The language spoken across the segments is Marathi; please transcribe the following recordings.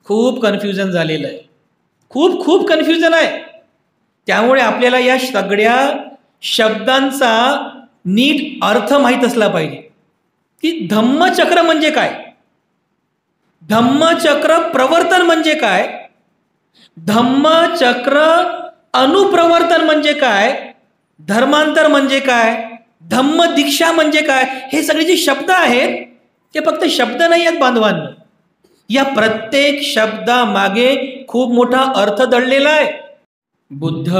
खूप कन्फ्युजन झालेलं आहे, खूप खूप कन्फ्युजन आहे. त्यामुळे आपल्याला या सगळ्या शब्दांचा नीट अर्थ माहीत असला पाहिजे की धम्मचक्र म्हणजे काय, धम्मचक्र प्रवर्तन म्हणजे काय, धम्मचक्र अनुप्रवर्तन म्हणजे काय, धर्मांतर म्हणजे काय, धम्म दीक्षा म्हणजे काय. हे सगळे जे शब्द आहेत ते फक्त शब्द नाही आहेत बांधवांनो, या प्रत्येक शब्दामागे खूप मोठा अर्थ दडलेला आहे. बुद्ध,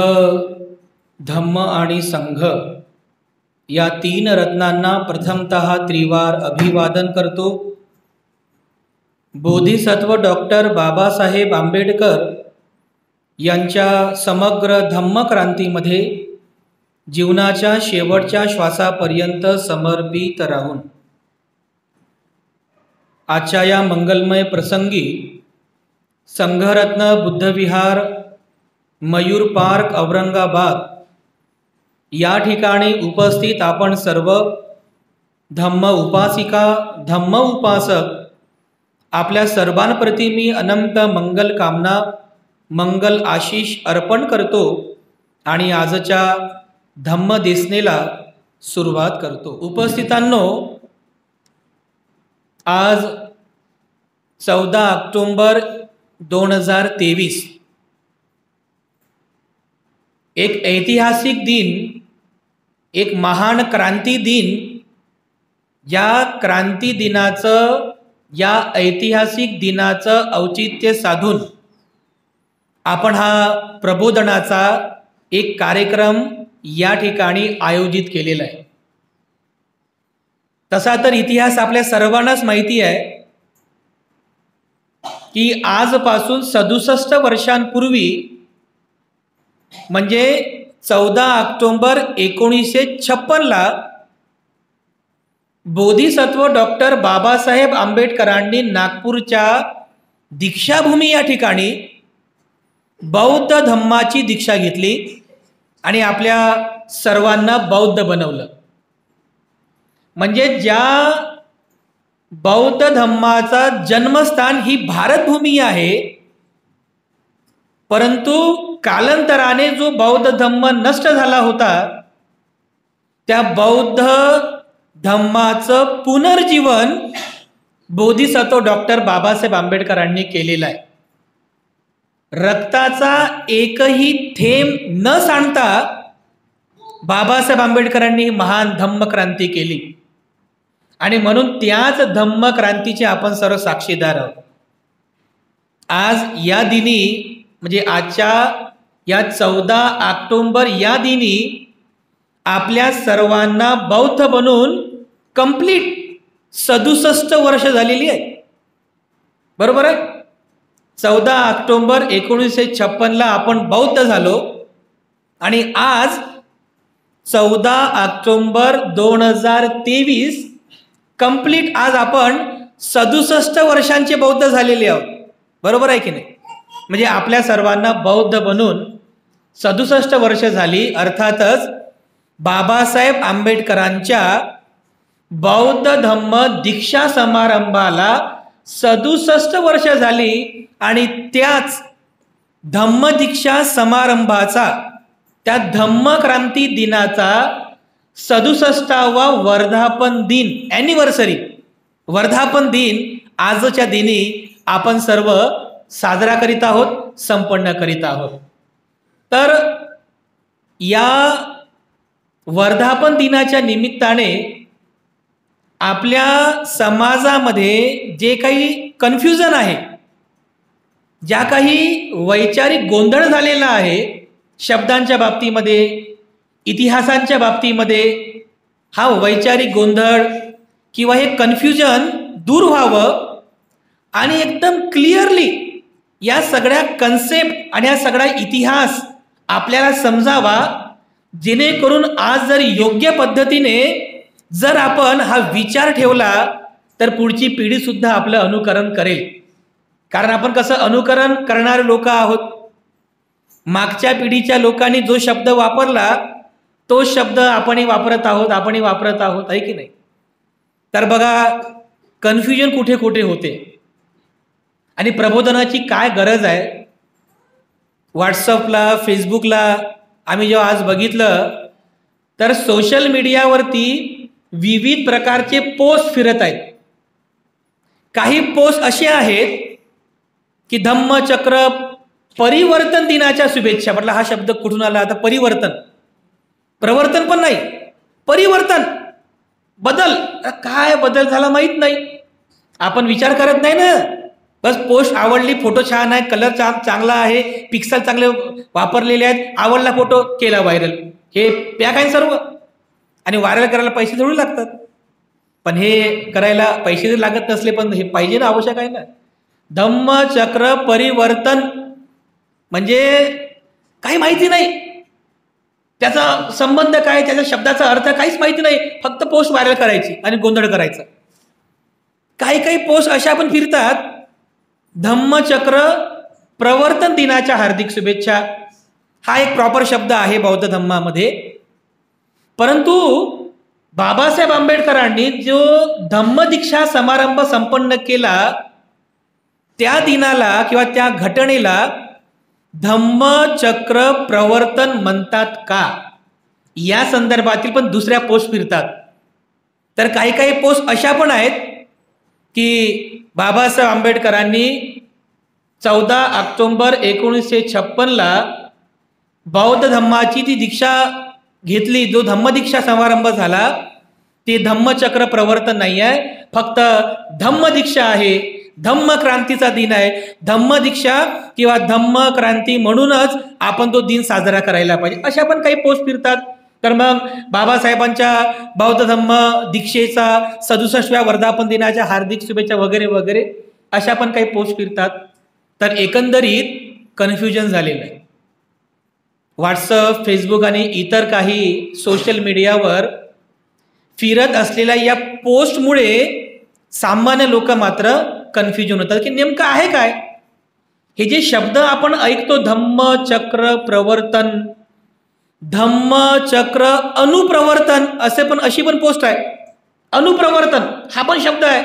धम्म आणि संघ या तीन रत्नांना प्रथमतः त्रिवार अभिवादन करतो. बोधिसत्व डॉक्टर बाबासाहेब आंबेडकर यांच्या समग्र धम्मक्रांतीमध्ये जीवनाच्या शेवटच्या श्वासापर्यंत समर्पित राहून आजच्या या मंगलमय प्रसंगी संघरत्न बुद्धविहार, मयूर पार्क, औरंगाबाद या ठिकाणी उपस्थित आपण सर्व धम्म उपासिका, धम्म उपासक आपल्या सर्वांप्रती मी अनंत मंगल कामना, मंगल आशीष अर्पण करतो आणि आजच्या धम्म देसनेला सुरुवात करतो. उपस्थितांनो, आज 14 ऑक्टोंबर 2023 एक ऐतिहासिक दिन, एक महान क्रांती दिन. या क्रांती दिनाचं, या ऐतिहासिक दिनाचं औचित्य साधून आपण हा प्रबोधनाचा एक कार्यक्रम या ठिकाणी आयोजित केलेला आहे. तसा तर इतिहास आपल्या सर्वांनाच माहिती आहे की आजपासून 67 वर्षांपूर्वी म्हणजे 14 ऑक्टोंबर 1956 बोधिसत्व डॉक्टर बाबासाहेब आंबेडकरांनी नागपूरच्या दीक्षाभूमी या ठिकाणी बौद्ध धम्माची दीक्षा घेतली आणि आपल्या सर्वांना बौद्ध बनवलं. म्हणजे ज्या बौद्ध धम्माचा जन्मस्थान ही भारतभूमी आहे, परंतु कालांतराने जो बौद्ध धम्म नष्ट झाला होता त्या बौद्ध धम्माचं पुनर्जीवन बोधिसत्व डॉक्टर बाबासाहेब आंबेडकरांनी केलेलं आहे. रक्ताचा एकही थेंब न सांडता बाबासाहेब आंबेडकरांनी महान धम्मक्रांती केली आणि म्हणून त्याच धम्मक्रांतीचे आपण सर्व साक्षीदार आहोत. आज या दिनी म्हणजे आजच्या या 14 ऑक्टोंबर या दिनी आपल्या सर्वांना बौद्ध बनून कंप्लीट 67 वर्ष झालेली आहेत. बरोबर आहे. 14 ऑक्टोंबर 1956 आपण बौद्ध झालो आणि आज 14 ऑक्टोंबर 2023 कंप्लीट आज आपण 67 वर्षांचे बौद्ध झालेले आहोत. बरोबर आहे की नाही. म्हणजे आपल्या सर्वांना बौद्ध बनून 67 वर्ष झाली. अर्थातच बाबासाहेब आंबेडकरांच्या बौद्ध धम्म दीक्षा समारंभाला 67 वर्ष झाली आणि त्याच धम्म दीक्षा समारंभाचा, त्या धम्मक्रांती दिनाचा 67वा वर्धापन दिन, ॲनिव्हर्सरी वर्धापन दिन आजच्या दिनी आपण सर्व साजरा करीत आहोत, संपन्न करीत आहोत. तर या वर्धापन दिनाच्या निमित्ताने आपल्या समाजामध्ये जे काही कन्फ्युजन आहे, ज्या काही वैचारिक गोंधळ झालेला आहे शब्दांच्या बाबतीमध्ये, इतिहासांच्या बाबतीमध्ये, हा वैचारिक गोंधळ किंवा हे कन्फ्युजन दूर व्हावं आणि एकदम क्लिअरली या सगळ्या कन्सेप्ट आणि हा सगळा इतिहास आपल्याला समजावा, जेणेकरून आज जर योग्य पद्धतीने जर आपण हा विचार ठेवला तर पुढची पिढी सुद्धा आपलं अनुकरण करेल. कारण आपण कसं अनुकरण करणारे लोक आहोत. मागच्या पिढीच्या लोकांनी जो शब्द वापरला तो शब्द आपणही वापरत आहोत, आहे की नाही. तर बघा कन्फ्युजन कुठे कुठे होते. आणि प्रबोधनाची काय गरज आहे. व्हॉट्सअपला, फेसबुकला आम्ही जेव्हा आज बघितलं तर सोशल मीडियावरती विविध प्रकारचे पोस्ट फिरत आहेत. काही पोस्ट असे आहेत की धम्मचक्र परिवर्तन दिनाच्या शुभेच्छा. म्हटलं हा शब्द कुठून आला आता? परिवर्तन, प्रवर्तन पण नाही, परिवर्तन, बदल. काय बदल झाला माहीत नाही, आपण विचार करत नाही ना. बस पोस्ट आवडली, फोटो छान आहे, कलर चांगला आहे, पिक्सल चांगले वापरलेले आहेत, आवडला फोटो, केला व्हायरल. हे पॅक आहे सर्व. आणि व्हायरल करायला पैसे थोडे लागतात. पण हे करायला पैसे जर लागत नसले पण हे पाहिजे ना, आवश्यक आहे ना. धम्मचक्र परिवर्तन म्हणजे काही माहिती नाही, त्याचा संबंध काय, त्याच्या शब्दाचा अर्थ काहीच माहिती नाही, फक्त पोस्ट व्हायरल करायची आणि गोंधळ करायचा. काही काही पोस्ट अशा पण फिरतात, धम्मचक्र प्रवर्तन दिनाच्या हार्दिक शुभेच्छा. हा एक प्रॉपर शब्द आहे बौद्ध धम्मामध्ये. परंतु बाबासाहेब आंबेडकरांनी जो धम्मदीक्षा समारंभ संपन्न केला त्या दिनाला किंवा त्या घटनेला धम्मचक्र प्रवर्तन म्हणतात का, या संदर्भातील पण दुसऱ्या पोस्ट फिरतात. तर काही काही पोस्ट अशा पण आहेत की बाबासाहेब आंबेडकरांनी 14 ऑक्टोबर 1956ला बौद्ध धम्माची ती दीक्षा घेतली, जो धम्मदीक्षा समारंभ झाला, ते धम्मचक्र प्रवर्तन नाही आहे, फक्त धम्मदीक्षा आहे. धम्मक्रांतीचा दिन आहे. धम्मदीक्षा किंवा धम्मक्रांती म्हणूनच आपण तो दिन साजरा करायला पाहिजे, अशा पण काही पोस्ट फिरतात. तर मग बाबासाहेबांच्या बौद्ध धम्म दीक्षेचा 67व्या वर्धापन दिनाच्या हार्दिक शुभेच्छा वगैरे वगैरे अशा पण काही पोस्ट फिरतात. तर एकंदरीत कन्फ्युजन झालेलं आहे. व्हॉट्सअप, फेसबुक आणि इतर काही सोशल मीडियावर फिरत असलेल्या या पोस्टमुळे सामान्य लोक मात्र कन्फ्युजन होतात की नेमकं आहे काय. हे जे शब्द आपण ऐकतो, धम्मचक्र प्रवर्तन, धम्मचक्र अनुप्रवर्तन, अशी पण पोस्ट आहे. अनुप्रवर्तन हा पण शब्द आहे.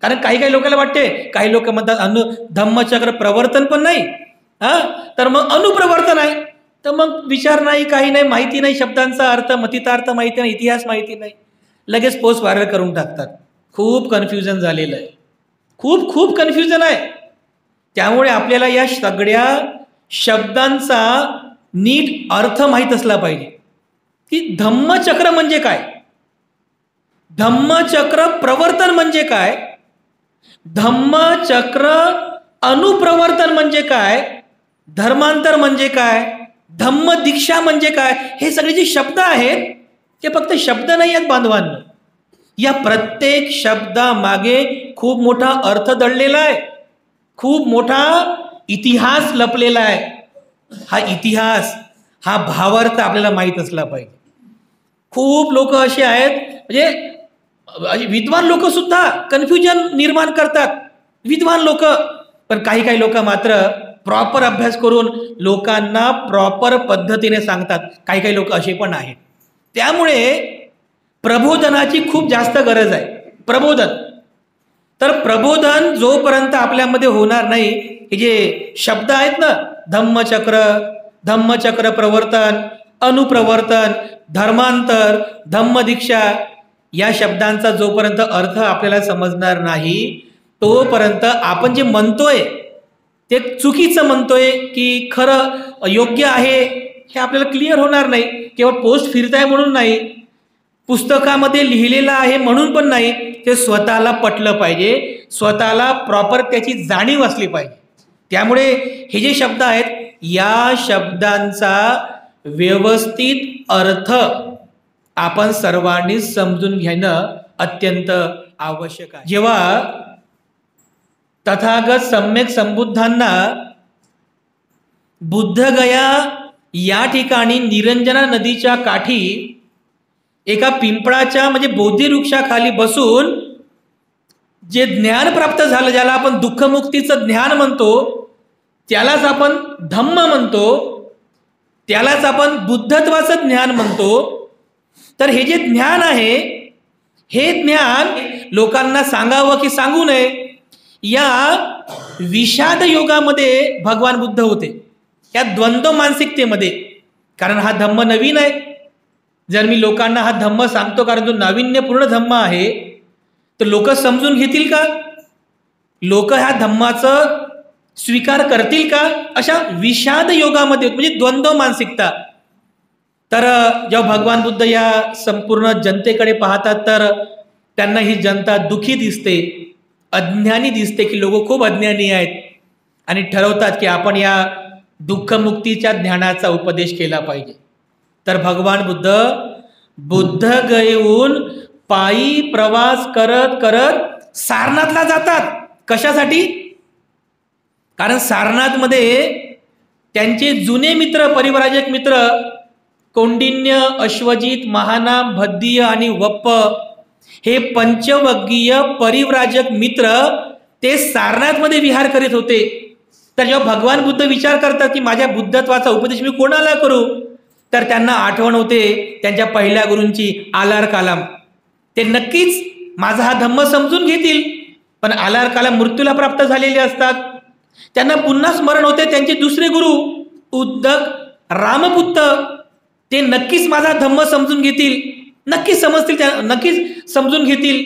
कारण काही काही लोकांना वाटते, काही लोक म्हणतात धम्मचक्र प्रवर्तन पण नाही, तर मग अनुप्रवर्तन आहे. तर मग विचार नाही, काही नाही, माहिती नाही, शब्दांचा अर्थ, मतितार्थ माहिती नाही, इतिहास माहिती नाही, लगेच पोस्ट व्हायरल करून टाकतात. खूप कन्फ्युजन झालेलं आहे, खूप खूप कन्फ्युजन आहे. त्यामुळे आपल्याला या सगळ्या शब्दांचा नीट अर्थ माहीत असला पाहिजे की धम्मचक्र म्हणजे काय, धम्मचक्र प्रवर्तन म्हणजे काय, धम्मचक्र अनुप्रवर्तन म्हणजे काय, धर्मांतर म्हणजे काय, धम्मदीक्षा म्हणजे काय. हे सगळे जे शब्द आहेत ते फक्त शब्द नाही आहेत बांधवांनो. या प्रत्येक शब्दामागे खूप मोठा अर्थ दडलेला आहे, खूप मोठा इतिहास लपलेला आहे. हा इतिहास, हा भावार्थ आपल्याला माहीत असला पाहिजे. खूप लोक असे आहेत, म्हणजे विद्वान लोक सुद्धा कन्फ्युजन निर्माण करतात, विद्वान लोक. पण काही काही लोक मात्र प्रॉपर अभ्यास करून लोकांना प्रॉपर पद्धतीने सांगतात. काही काही लोक असे पण आहेत. त्यामुळे प्रबोधनाची खूप जास्त गरज आहे. प्रबोधन, तर प्रबोधन जोपर्यंत आपल्यामध्ये होणार नाही, हे जे शब्द आहेत ना, धम्मचक्र, धम्मचक्र प्रवर्तन, अनुप्रवर्तन, धर्मांतर, धम्मदीक्षा, या शब्दांचा जोपर्यंत अर्थ आपल्याला समजणार नाही तोपर्यंत आपण जे म्हणतोय ते चुकीचं म्हणतोय की खरं योग्य आहे हे आपल्याला क्लिअर होणार नाही. केवळ पोस्ट फिरताय म्हणून नाही, पुस्तकामध्ये लिहिलेलं आहे म्हणून पण नाही, ते स्वतःला पटलं पाहिजे, स्वतःला प्रॉपर त्याची जाणीव असली पाहिजे. त्यामुळे हे जे शब्द आहेत या शब्दांचा व्यवस्थित अर्थ आपण सर्वांनी समजून घेणं अत्यंत आवश्यक आहे. जेव्हा तथागत सम्यक संबुद्धांना बुद्धगया या ठिकाणी निरंजना नदीच्या काठी एका पिंपळाच्या म्हणजे बोधी वृक्षाखाली बसून जे ज्ञान प्राप्त झालं, ज्याला आपण दुःखमुक्तीचं ज्ञान म्हणतो, त्यालाच आपण धम्म म्हणतो, त्यालाच आपण बुद्धत्वाचं ज्ञान म्हणतो. तर हे जे ज्ञान आहे, हे ज्ञान लोकांना सांगावं की सांगू नये या विषाद योगामध्ये भगवान बुद्ध होते, या द्वंद्व मानसिकतेमध्ये. कारण हा धम्म नवीन आहे. जर मी लोकांना हा धम्म सांगतो कारण जो नाविन्यपूर्ण धम्म आहे, तर लोक समजून घेतील का? लोक ह्या धम्माचं स्वीकार करतील का? अशा विषाद योगामध्ये, म्हणजे द्वंद्व मानसिकता. तर जेव्हा भगवान बुद्ध या संपूर्ण जनतेकडे पाहतात तर त्यांना ही जनता दुःखी दिसते, अज्ञानी दिसते, की लोक खूप अज्ञानी आहेत, आणि ठरवतात की आपण या दुःखमुक्तीच्या ज्ञानाचा उपदेश केला पाहिजे. तर भगवान बुद्ध गयेहून पायी प्रवास करत करत सारनाथला जातात. कशासाठी? कारण सारनाथमध्ये त्यांचे जुने मित्र, परिव्राजक मित्र कौंडिन्य, अश्वजित, महानाम, भद्दीय आणि वप्प हे पंचवग्गीय परिव्राजक मित्र ते सारनाथमध्ये विहार करीत होते. तर जेव्हा भगवान बुद्ध विचार करतात की माझ्या बुद्धत्वाचा उपदेश मी कोणाला करू, तर त्यांना आठवण होते त्यांच्या पहिल्या गुरूंची, आलार कालाम. ते नक्कीच माझा हा धम्म समजून घेतील, पण आलार कालाम मृत्यूला प्राप्त झालेले असतात. त्यांना पुन्हा स्मरण होते त्यांचे दुसरे गुरु उद्धक रामपुत्त. ते नक्कीच माझा धम्म समजून घेतील, नक्कीच समजतील, नक्कीच समजून घेतील,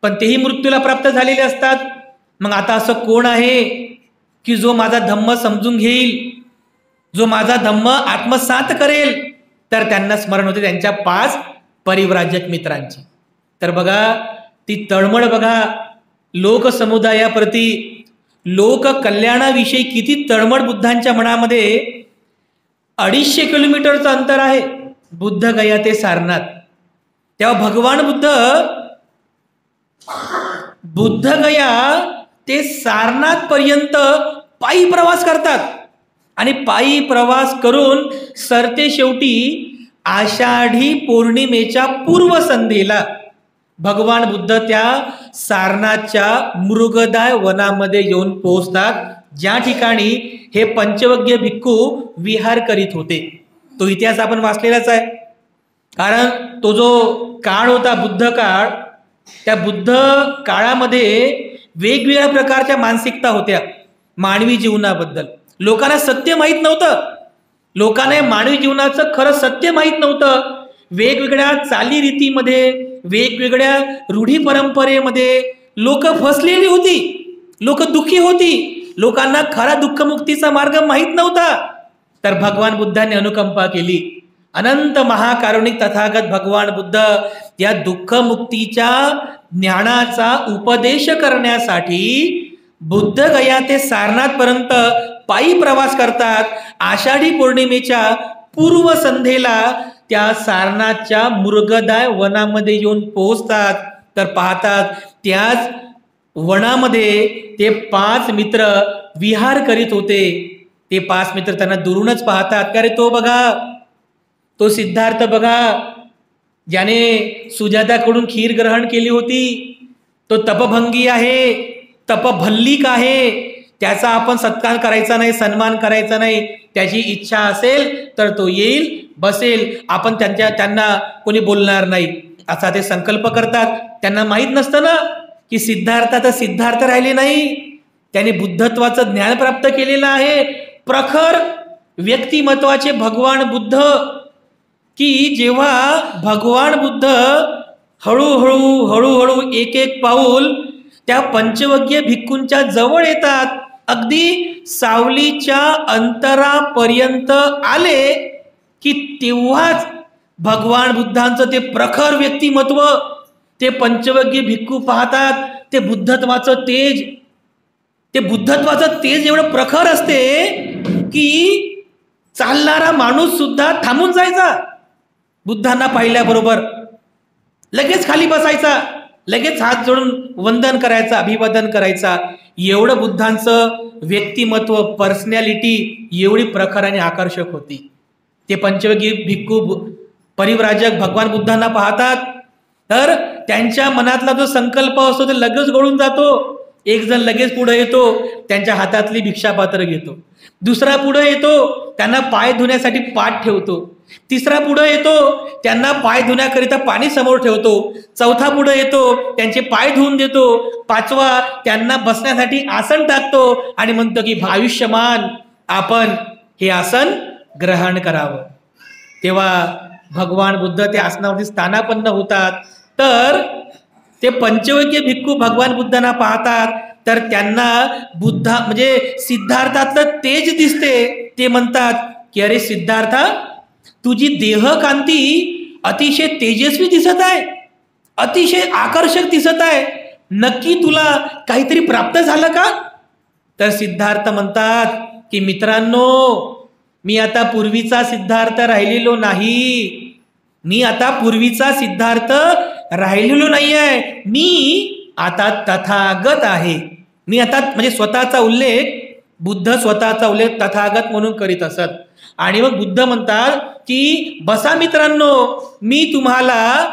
पण तेही मृत्यूला प्राप्त झालेले असतात. मग आता असं कोण आहे की जो माझा धम्म समजून घेईल, जो माझा धम्म आत्मसात करेल? तर त्यांना स्मरण होते त्यांच्या 5 परिव्राजक मित्रांची. तर बघा ती तळमळ बघा, लोकसमुदायाप्रती, लोक कल्याणाविषयी किती तळमळ बुद्धांच्या मनामध्ये. 250 किलोमीटरचं अंतर आहे बुद्ध गया ते सारनाथ. तेव्हा भगवान बुद्ध गया ते सारनाथ पर्यंत पायी प्रवास करतात, आणि पायी प्रवास करून सरते शेवटी आषाढी पौर्णिमेच्या पूर्व संध्येला भगवान बुद्ध त्या सारनाथच्या मृगदाय वनामध्ये येऊन पोहोचतात, ज्या ठिकाणी हे पंचवग्गीय भिक्खू विहार करीत होते. तो इतिहास आपण वाचलेलाच आहे. कारण तो जो काळ होता बुद्ध काळ, त्या बुद्ध काळामध्ये वेगवेगळ्या प्रकारच्या मानसिकता होत्या मानवी जीवनाबद्दल. लोकांना सत्य माहीत नव्हतं, लोकांना मानवी जीवनाचं खरं सत्य माहीत नव्हतं. वेगवेगळ्या चालीरीतीमध्ये, वेगवेगळ्या रूढी परंपरेमध्ये लोक फसलेली होती, लोक दुःखी होती, लोकांना खरा दुःखमुक्तीचा मार्ग माहीत नव्हता. तर भगवान बुद्धांनी अनुकंपा केली. अनंत महाकारुणिक तथागत भगवान बुद्ध या दुःखमुक्तीच्या ज्ञानाचा उपदेश करण्यासाठी बुद्ध गया ते सारनाथ पर्यंत पायी प्रवास करतात. आषाढी पौर्णिमेच्या पूर्व संध्येला त्या सारनाथच्या मृगदाय वनामध्ये येऊन पोहोचतात. तर पाहतात त्याच वनामध्ये ते 5 मित्र विहार करीत होते. ते 5 मित्र त्यांना दुरूनच पाहतात. का रे, तो बघा, तो सिद्धार्थ बघा, ज्याने सुजाताकडून खीर ग्रहण केली होती, तो तपभंगी आहे, तपभल्लिक आहे, त्याचा आपण सत्कार करायचा नाही, सन्मान करायचा नाही. त्याची इच्छा असेल तर तो येईल, बसेल, आपण त्यांना कोणी बोलणार नाही, असा ते संकल्प करतात. त्यांना माहीत नसतं ना की सिद्धार्थ तर सिद्धार्थ राहिले नाही, त्याने बुद्धत्वाचं ज्ञान प्राप्त केलेलं आहे. प्रखर व्यक्तिमत्वाचे भगवान बुद्ध, की जेव्हा भगवान बुद्ध हळूहळू एक एक पाऊल त्या पंचवग्गीय भिक्खूंच्या जवळ येतात, अगदी सावलीच्या अंतरापर्यंत आले, की तेव्हाच भगवान बुद्धांचं ते प्रखर व्यक्तिमत्व, ते पंचवग्गीय भिक्खू पाहतात. ते बुद्धत्वाचं तेज एवढं प्रखर असते की चालणारा माणूस सुद्धा थांबून जायचा. बुद्धांना पाहिल्याबरोबर लगेच खाली बसायचा, लगेच हात जोडून वंदन करायचा, अभिवादन करायचा. एवढं बुद्धांचं व्यक्तिमत्व, पर्सनॅलिटी एवढी प्रखर आणि आकर्षक होती. ते पंचवग्गीय भिक्खू परिव्राजक भगवान बुद्धांना पाहतात, तर त्यांच्या मनातला जो संकल्प असतो ते लगेच गळून जातो. एक जण लगेच पुढे येतो, त्यांच्या हातातली भिक्षापात्र घेतो. दुसरा पुढे येतो, त्यांना पाय धुण्यासाठी पाठ ठेवतो. तिसरा पुढे येतो, त्यांना पाय धुण्याकरिता पाणी समोर ठेवतो. चौथा पुढे येतो, त्यांचे पाय धुवून देतो. पाचवा त्यांना बसण्यासाठी आसन टाकतो आणि म्हणतो की आयुष्यमान आपण हे आसन ग्रहण करावं. तेव्हा भगवान बुद्ध त्या आसनावरती स्थानापन्न होतात. तर ते पंचवग्य भिक्खू भगवान बुद्धांना पाहतात, तर त्यांना बुद्धा म्हणजे सिद्धार्थातलं तेज दिसते. ते म्हणतात की अरे सिद्धार्था, तुझी देहकांती अतिशय तेजस्वी दिसत आहे, अतिशय आकर्षक दिसत आहे. नक्की तुला काहीतरी प्राप्त झालं का? तर सिद्धार्थ म्हणतात की मित्रांनो, मी आता पूर्वीचा सिद्धार्थ राहिलेलो नाही. मी आता पूर्वीचा सिद्धार्थ राहिलेलो नाही आहे. मी आता तथागत आहे. मी आता म्हणजे स्वतःचा उल्लेख, बुद्ध स्वतःचा उल्लेख तथागत म्हणून करीत असत. आणि मग बुद्ध म्हणतात की बसा मित्रांनो, मी तुम्हाला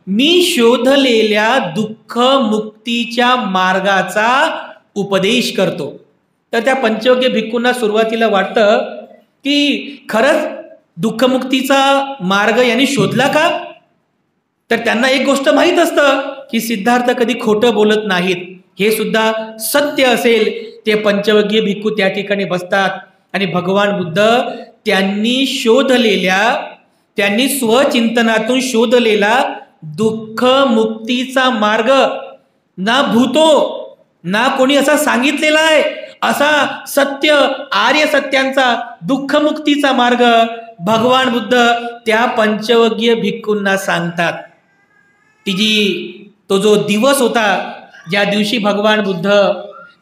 मी शोधलेल्या दुःख मुक्तीच्या मार्गाचा उपदेश करतो. तर त्या पंचवग्य भिक्खूंना सुरुवातीला वाटतं की खरंच दुःखमुक्तीचा मार्ग यांनी शोधला का? तर त्यांना एक गोष्ट माहीत असतं की सिद्धार्थ कधी खोटं बोलत नाहीत. हे सुद्धा सत्य असेल. ते पंचवग्य भिक्खू त्या ठिकाणी बसतात आणि भगवान बुद्ध त्यांनी शोधलेल्या, त्यांनी स्वचिंतनातून शोधलेला दुःख मुक्तीचा मार्ग ना भूतो ना कोणी असा सांगितलेला आहे, असा सत्य आर्य सत्यांचा दुःखमुक्तीचा मार्ग भगवान बुद्ध त्या पंचवग्य भिक्खूंना सांगतात. तो जो दिवस होता ज्या दिवशी भगवान बुद्ध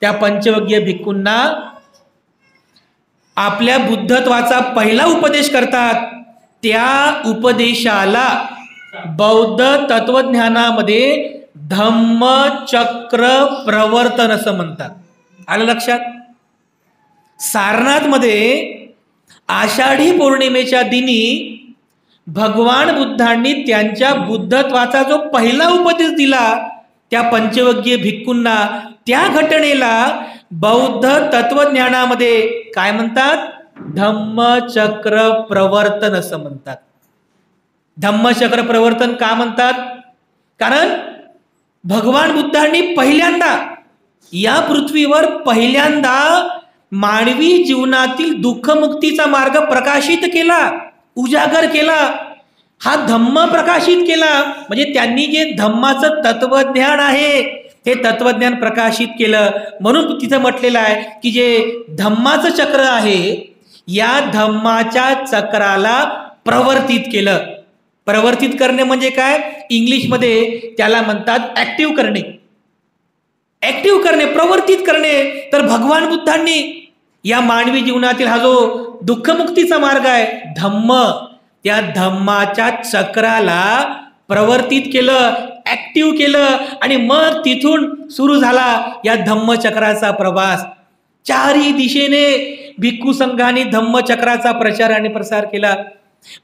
त्या पंचवग्य भिक्खूंना आपल्या बुद्धत्वाचा पहिला उपदेश करतात, त्या उपदेशाला बौद्ध तत्वज्ञानामध्ये धम्मचक्र प्रवर्तन असं म्हणतात. आलं लक्षात? सारनाथ मध्ये आषाढी पौर्णिमेच्या दिनी भगवान बुद्धांनी त्यांच्या बुद्धत्वाचा जो पहिला उपदेश दिला त्या पंचवग्य भिक्खूंना, त्या घटनेला बौद्ध तत्वज्ञानामध्ये काय म्हणतात? धम्मचक्र प्रवर्तन असं म्हणतात. धम्मचक्र प्रवर्तन का म्हणतात? कारण भगवान बुद्धांनी पहिल्यांदा या पृथ्वीवर पहिल्यांदा मानवी जीवनातील दुःखमुक्तीचा मार्ग प्रकाशित केला, उजागर केला, हा धम्म प्रकाशित केला. म्हणजे त्यांनी जे धम्माचं तत्वज्ञान आहे हे तत्वज्ञान प्रकाशित केलं. म्हणून तिथं म्हटलेलं आहे की जे धम्माचं चक्र आहे, या धम्माच्या चक्राला प्रवर्तित केलं. प्रवर्तित करणे म्हणजे काय? इंग्लिशमध्ये त्याला म्हणतात ऍक्टिव्ह करणे. ऍक्टिव्ह करणे, प्रवर्तित करणे. तर भगवान बुद्धांनी या मानवी जीवनातील हा जो दुःखमुक्तीचा मार्ग आहे धम्म, त्या धम्माच्या चक्राला प्रवर्तित केलं, ऍक्टिव्ह केलं. आणि मग तिथून सुरू झाला या धम्मचक्राचा प्रवास. चारही दिशेने भिक्खू संघाने धम्मचक्राचा प्रचार आणि प्रसार केला.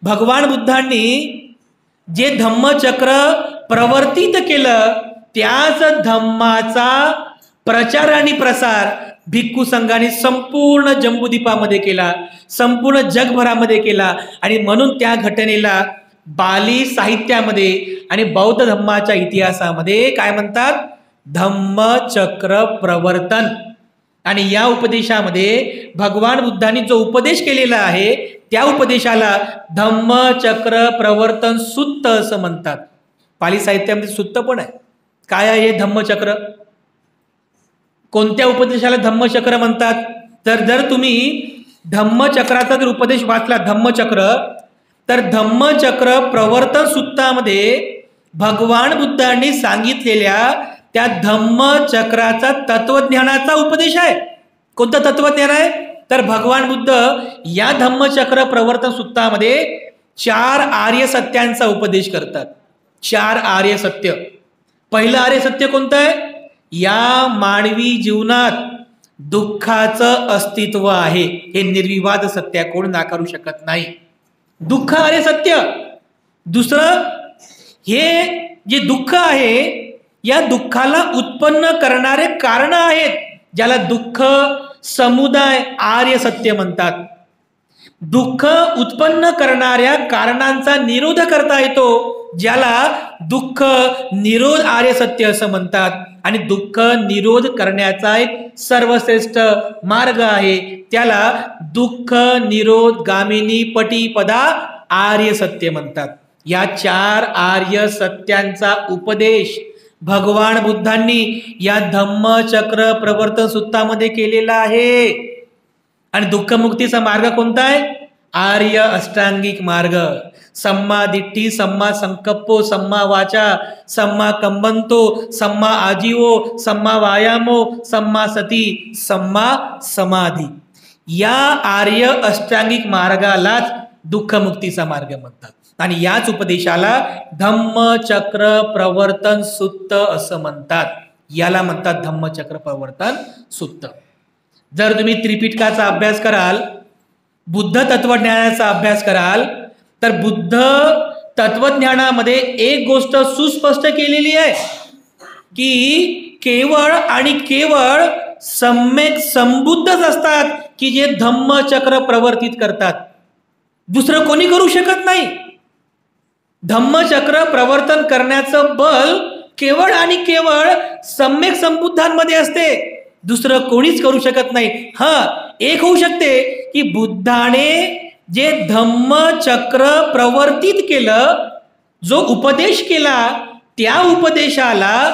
भगवान बुद्धांनी जे धम्मचक्र प्रवर्तित केलं, त्याच धम्माचा प्रचार आणि प्रसार भिक्खू संघाने संपूर्ण जम्बूद्वीपामध्ये केला, संपूर्ण जगभरामध्ये केला. आणि म्हणून त्या घटनेला बाली साहित्यामध्ये आणि बौद्ध धम्माच्या इतिहासामध्ये काय म्हणतात? धम्मचक्र प्रवर्तन. आणि या उपदेशामध्ये भगवान बुद्धांनी जो उपदेश केलेला आहे त्या उपदेशाला धम्मचक्र प्रवर्तन सुत्त असं म्हणतात. पाली साहित्यामध्ये सुत्त पण आहे. काय आहे हे धम्मचक्र? कोणत्या उपदेशाला धम्मचक्र म्हणतात? तर जर तुम्ही धम्मचक्राचा जर उपदेश वाचला, धम्मचक्र, तर धम्मचक्र प्रवर्तन सुत्तामध्ये भगवान बुद्धांनी सांगितलेल्या त्या धम्मचक्राचा तत्वज्ञानाचा उपदेश आहे. कोणतं तत्वज्ञान आहे? तर भगवान बुद्ध या धम्मचक्र प्रवर्तन सुत्तामध्ये 4 आर्य सत्यांचा उपदेश करतात. 4 आर्य सत्य. पहिलं आर्य सत्य कोणतं आहे? या मानवी जीवनात दुःखाचं अस्तित्व आहे, हे निर्विवाद सत्य आहे, कोण नाकारू शकत नाही. दुःख आर्य सत्य. दुसरं, हे जे दुःख आहे या दुःखाला उत्पन्न करणारे कारण आहेत, ज्याला दुःख समुदाय आर्य सत्य म्हणतात. दुःख उत्पन्न करणाऱ्या कारणांचा निरोध करता येतो, ज्याला दुःख निरोध आर्य सत्य असं म्हणतात. आणि दुःख निरोध करण्याचा एक सर्वश्रेष्ठ मार्ग आहे, त्याला दुःख निरोध गामिनी पटीपदा आर्य सत्य म्हणतात. या 4 आर्य सत्यांचा उपदेश भगवान बुद्धांनी या धम्मचक्र प्रवर्तन सूत्रामध्ये केलेला आहे. आणि दुःखमुक्तीचा मार्ग कोणता आहे? आर्य अष्टांगिक मार्ग. सम्मा दिट्ठी, सम्मा संकप्पो, सम्मा वाचा, सम्मा कंबंतो, सम्मा आजीवो, सम्मा वायामो, सम्मा सती, सम्मा समाधी. या आर्य अष्टांगिक मार्गालाच दुःखमुक्तीचा मार्ग म्हणतात. आणि याच उपदेशाला धम्मचक्र प्रवर्तन सूत्र असं म्हणतात. याला म्हणतात धम्मचक्र प्रवर्तन सूत्र. जर तुम्ही त्रिपिटकाचा अभ्यास कराल, बुद्ध तत्वज्ञानाचा अभ्यास कराल, तर बुद्ध तत्वज्ञानामध्ये एक गोष्ट सुस्पष्ट केलेली आहे की केवळ आणि केवळ सम्यक संबुद्धच असतात की जे धम्मचक्र प्रवर्तित करतात. दुसरं कोणी करू शकत नाही. धम्मचक्र प्रवर्तन करण्याचं बल केवळ आणि केवळ सम्यक संबुद्धांमध्ये असते, दुसरं कोणीच करू शकत नाही. एक होऊ शकते की बुद्धाने जे धम्मचक्र प्रवर्तित केलं, जो उपदेश केला, त्या उपदेशाला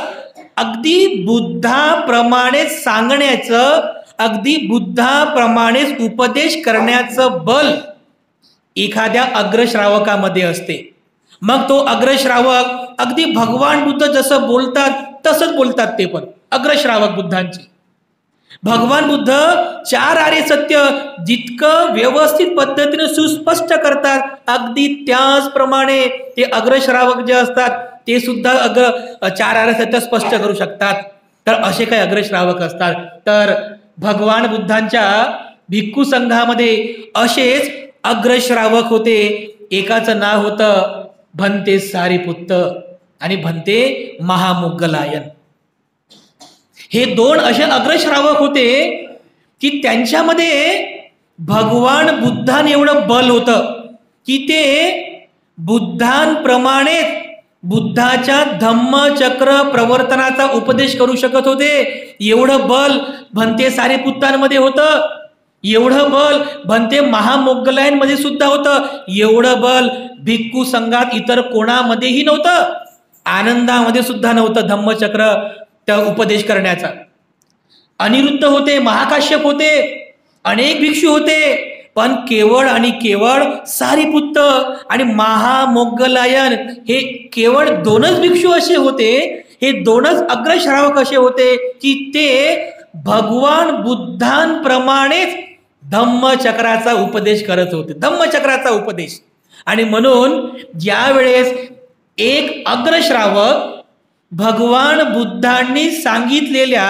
अगदी बुद्धाप्रमाणेच सांगण्याचं, अगदी बुद्धाप्रमाणेच उपदेश करण्याचं बल एखाद्या अग्रश्रावकामध्ये असते. मग तो अग्रश्रावक अगदी भगवान बुद्ध जसं बोलतात तसंच बोलतात. ते पण अग्रश्रावक बुद्धांचे. भगवान बुद्ध 4 आर्य सत्य जितकं व्यवस्थित पद्धतीने सुस्पष्ट करतात, अगदी त्याचप्रमाणे ते अग्रश्रावक जे असतात ते सुद्धा 4 आर्य सत्य स्पष्ट करू शकतात. तर असे काही अग्रश्रावक असतात. तर भगवान बुद्धांच्या भिक्खू संघामध्ये असेच अग्रश्रावक होते. एकाचं नाव होतं भंते सारिपुत्त आणि भंते महामोग्गलायन. हे 2 असे अग्रश्रावक होते की त्यांच्यामध्ये भगवान बुद्धांनी एवढं बल होतं की ते बुद्धांप्रमाणे बुद्धाच्या धम्मचक्र प्रवर्तनाचा उपदेश करू शकत होते. एवढं बल भंते सारिपुत्तांमध्ये होतं, एवढं बल भंते महामोग्गलायनमध्ये सुद्धा होतं, एवढं बल भिक्खू संघात इतर कोणामध्येही नव्हतं. आनंदामध्ये सुद्धा नव्हतं धम्मचक्र त्या उपदेश करण्याचा. अनिरुद्ध होते, महाकाश्यप होते, अनेक भिक्षू होते, पण केवळ आणि केवळ सारिपुत्त आणि महामोग्गलायन हे केवळ 2च भिक्षू असे होते, हे 2च अग्रश्रावक असे होते की ते भगवान बुद्धांप्रमाणेच धम्मचक्राचा उपदेश करत होते. धम्मचक्राचा उपदेश. आणि म्हणून ज्या वेळेस एक अग्रश्रावक भगवान बुद्धांनी सांगितलेल्या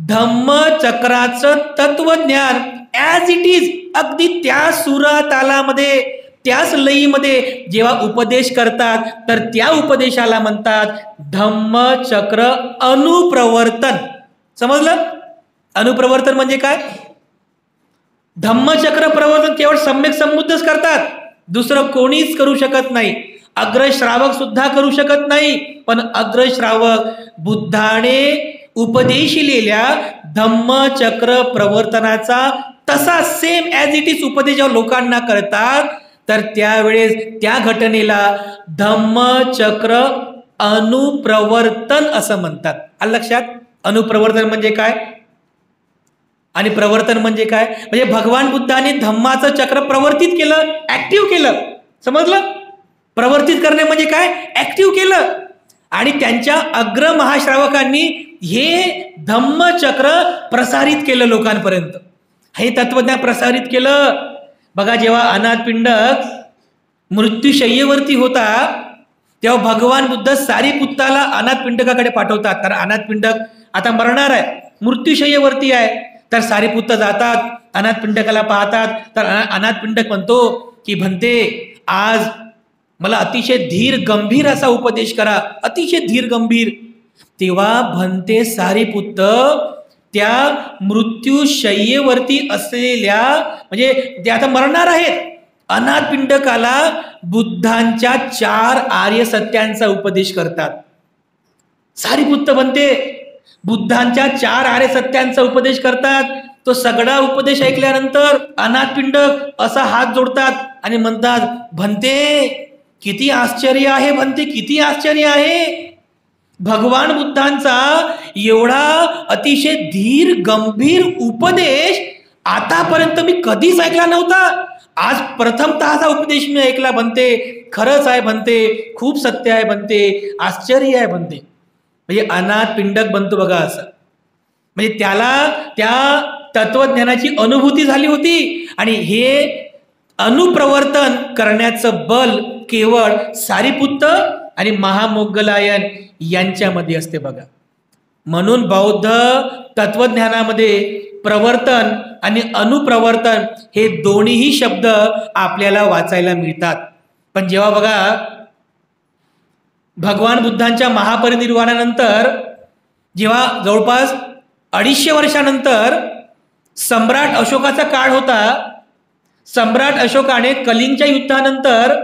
धम्मचक्राचं तत्वज्ञान ॲज इट इज अगदी त्या सुरातालामध्ये, त्याच लयीमध्ये जेव्हा उपदेश करतात, तर त्या उपदेशाला म्हणतात धम्मचक्र अनुप्रवर्तन. समजलं? अनुप्रवर्तन म्हणजे काय? धम्मचक्र प्रवर्तन केवळ सम्यक संबुद्धच करतात, दुसरं कोणीच करू शकत नाही. अग्रश्रावक सुद्धा करू शकत नाही. पण अग्रश्रावक बुद्धाने उपदेशिलेल्या धम्मचक्र प्रवर्तनाचा तसा सेम ॲज इट इज उपदेश लोकांना करतात, तर त्यावेळेस त्या घटनेला धम्मचक्र अनुप्रवर्तन असं म्हणतात. आलं लक्षात? अनुप्रवर्तन म्हणजे काय आणि प्रवर्तन म्हणजे काय? म्हणजे भगवान बुद्धांनी धम्माचं चक्र प्रवर्तित केलं, ऍक्टिव्ह केलं. समजलं? प्रवर्तित करणे म्हणजे काय? ऍक्टिव्ह केलं. आणि त्यांच्या अग्र महाश्रावकांनी हे धम्मचक्र प्रसारित केलं लोकांपर्यंत. हे तत्वज्ञान प्रसारित केलं. बघा, जेव्हा अनाथपिंडक मृत्यूशय्येवरती होता, तेव्हा भगवान बुद्ध सारिपुत्ताला अनाथपिंडकाकडे पाठवतात. कारण अनाथपिंडक आता मरणार आहे, मृत्यूशय्येवरती आहे. तर सारिपुत्त जातात, अनाथपिंडकाला पाहतात. तर अनाथपिंडक म्हणतो की भंते, आज मला अतिशय धीर गंभीर असा उपदेश करा, अतिशय धीर गंभीर. तेव्हा भंते सारिपुत्त त्या मृत्यूशय्येवरती असलेल्या, म्हणजे ते आता मरणार आहेत, अनाथ पिंडकाला बुद्धांच्या 4 आर्य सत्यांचा उपदेश करतात. सारीपुत्त बनते बुद्धांच्या 4 आर्य सत्यांचा उपदेश करतात. तो सगळा उपदेश ऐकल्यानंतर अनाथ पिंडक असा हात जोडतात आणि म्हणतात, भंते किती आश्चर्य आहे, भंते किती आश्चर्य आहे. भगवान बुद्धांचा एवढा अतिशय धीर गंभीर उपदेश आतापर्यंत मी कधीच ऐकला नव्हता. आज प्रथमतः हा उपदेश मी ऐकला बनते. खरंच आहे बनते, खूप सत्य आहे बनते, आश्चर्य आहे बनते. म्हणजे अनाथ पिंडक बनतो बघा असं. म्हणजे त्याला त्या तत्वज्ञानाची अनुभूती झाली होती आणि हे अनुप्रवर्तन करण्याचं बल केवळ सारीपुत्त आणि महामोग्गलायन यांच्यामध्ये असते बघा. म्हणून बौद्ध तत्वज्ञानामध्ये प्रवर्तन आणि अनुप्रवर्तन हे दोन्हीही शब्द आपल्याला वाचायला मिळतात. पण जेव्हा बघा भगवान बुद्धांच्या महापरिनिर्वाणानंतर, जेव्हा जवळपास 250 वर्षानंतर सम्राट अशोकाचा काळ होता, सम्राट अशोकाने कलिंगच्या युद्धानंतर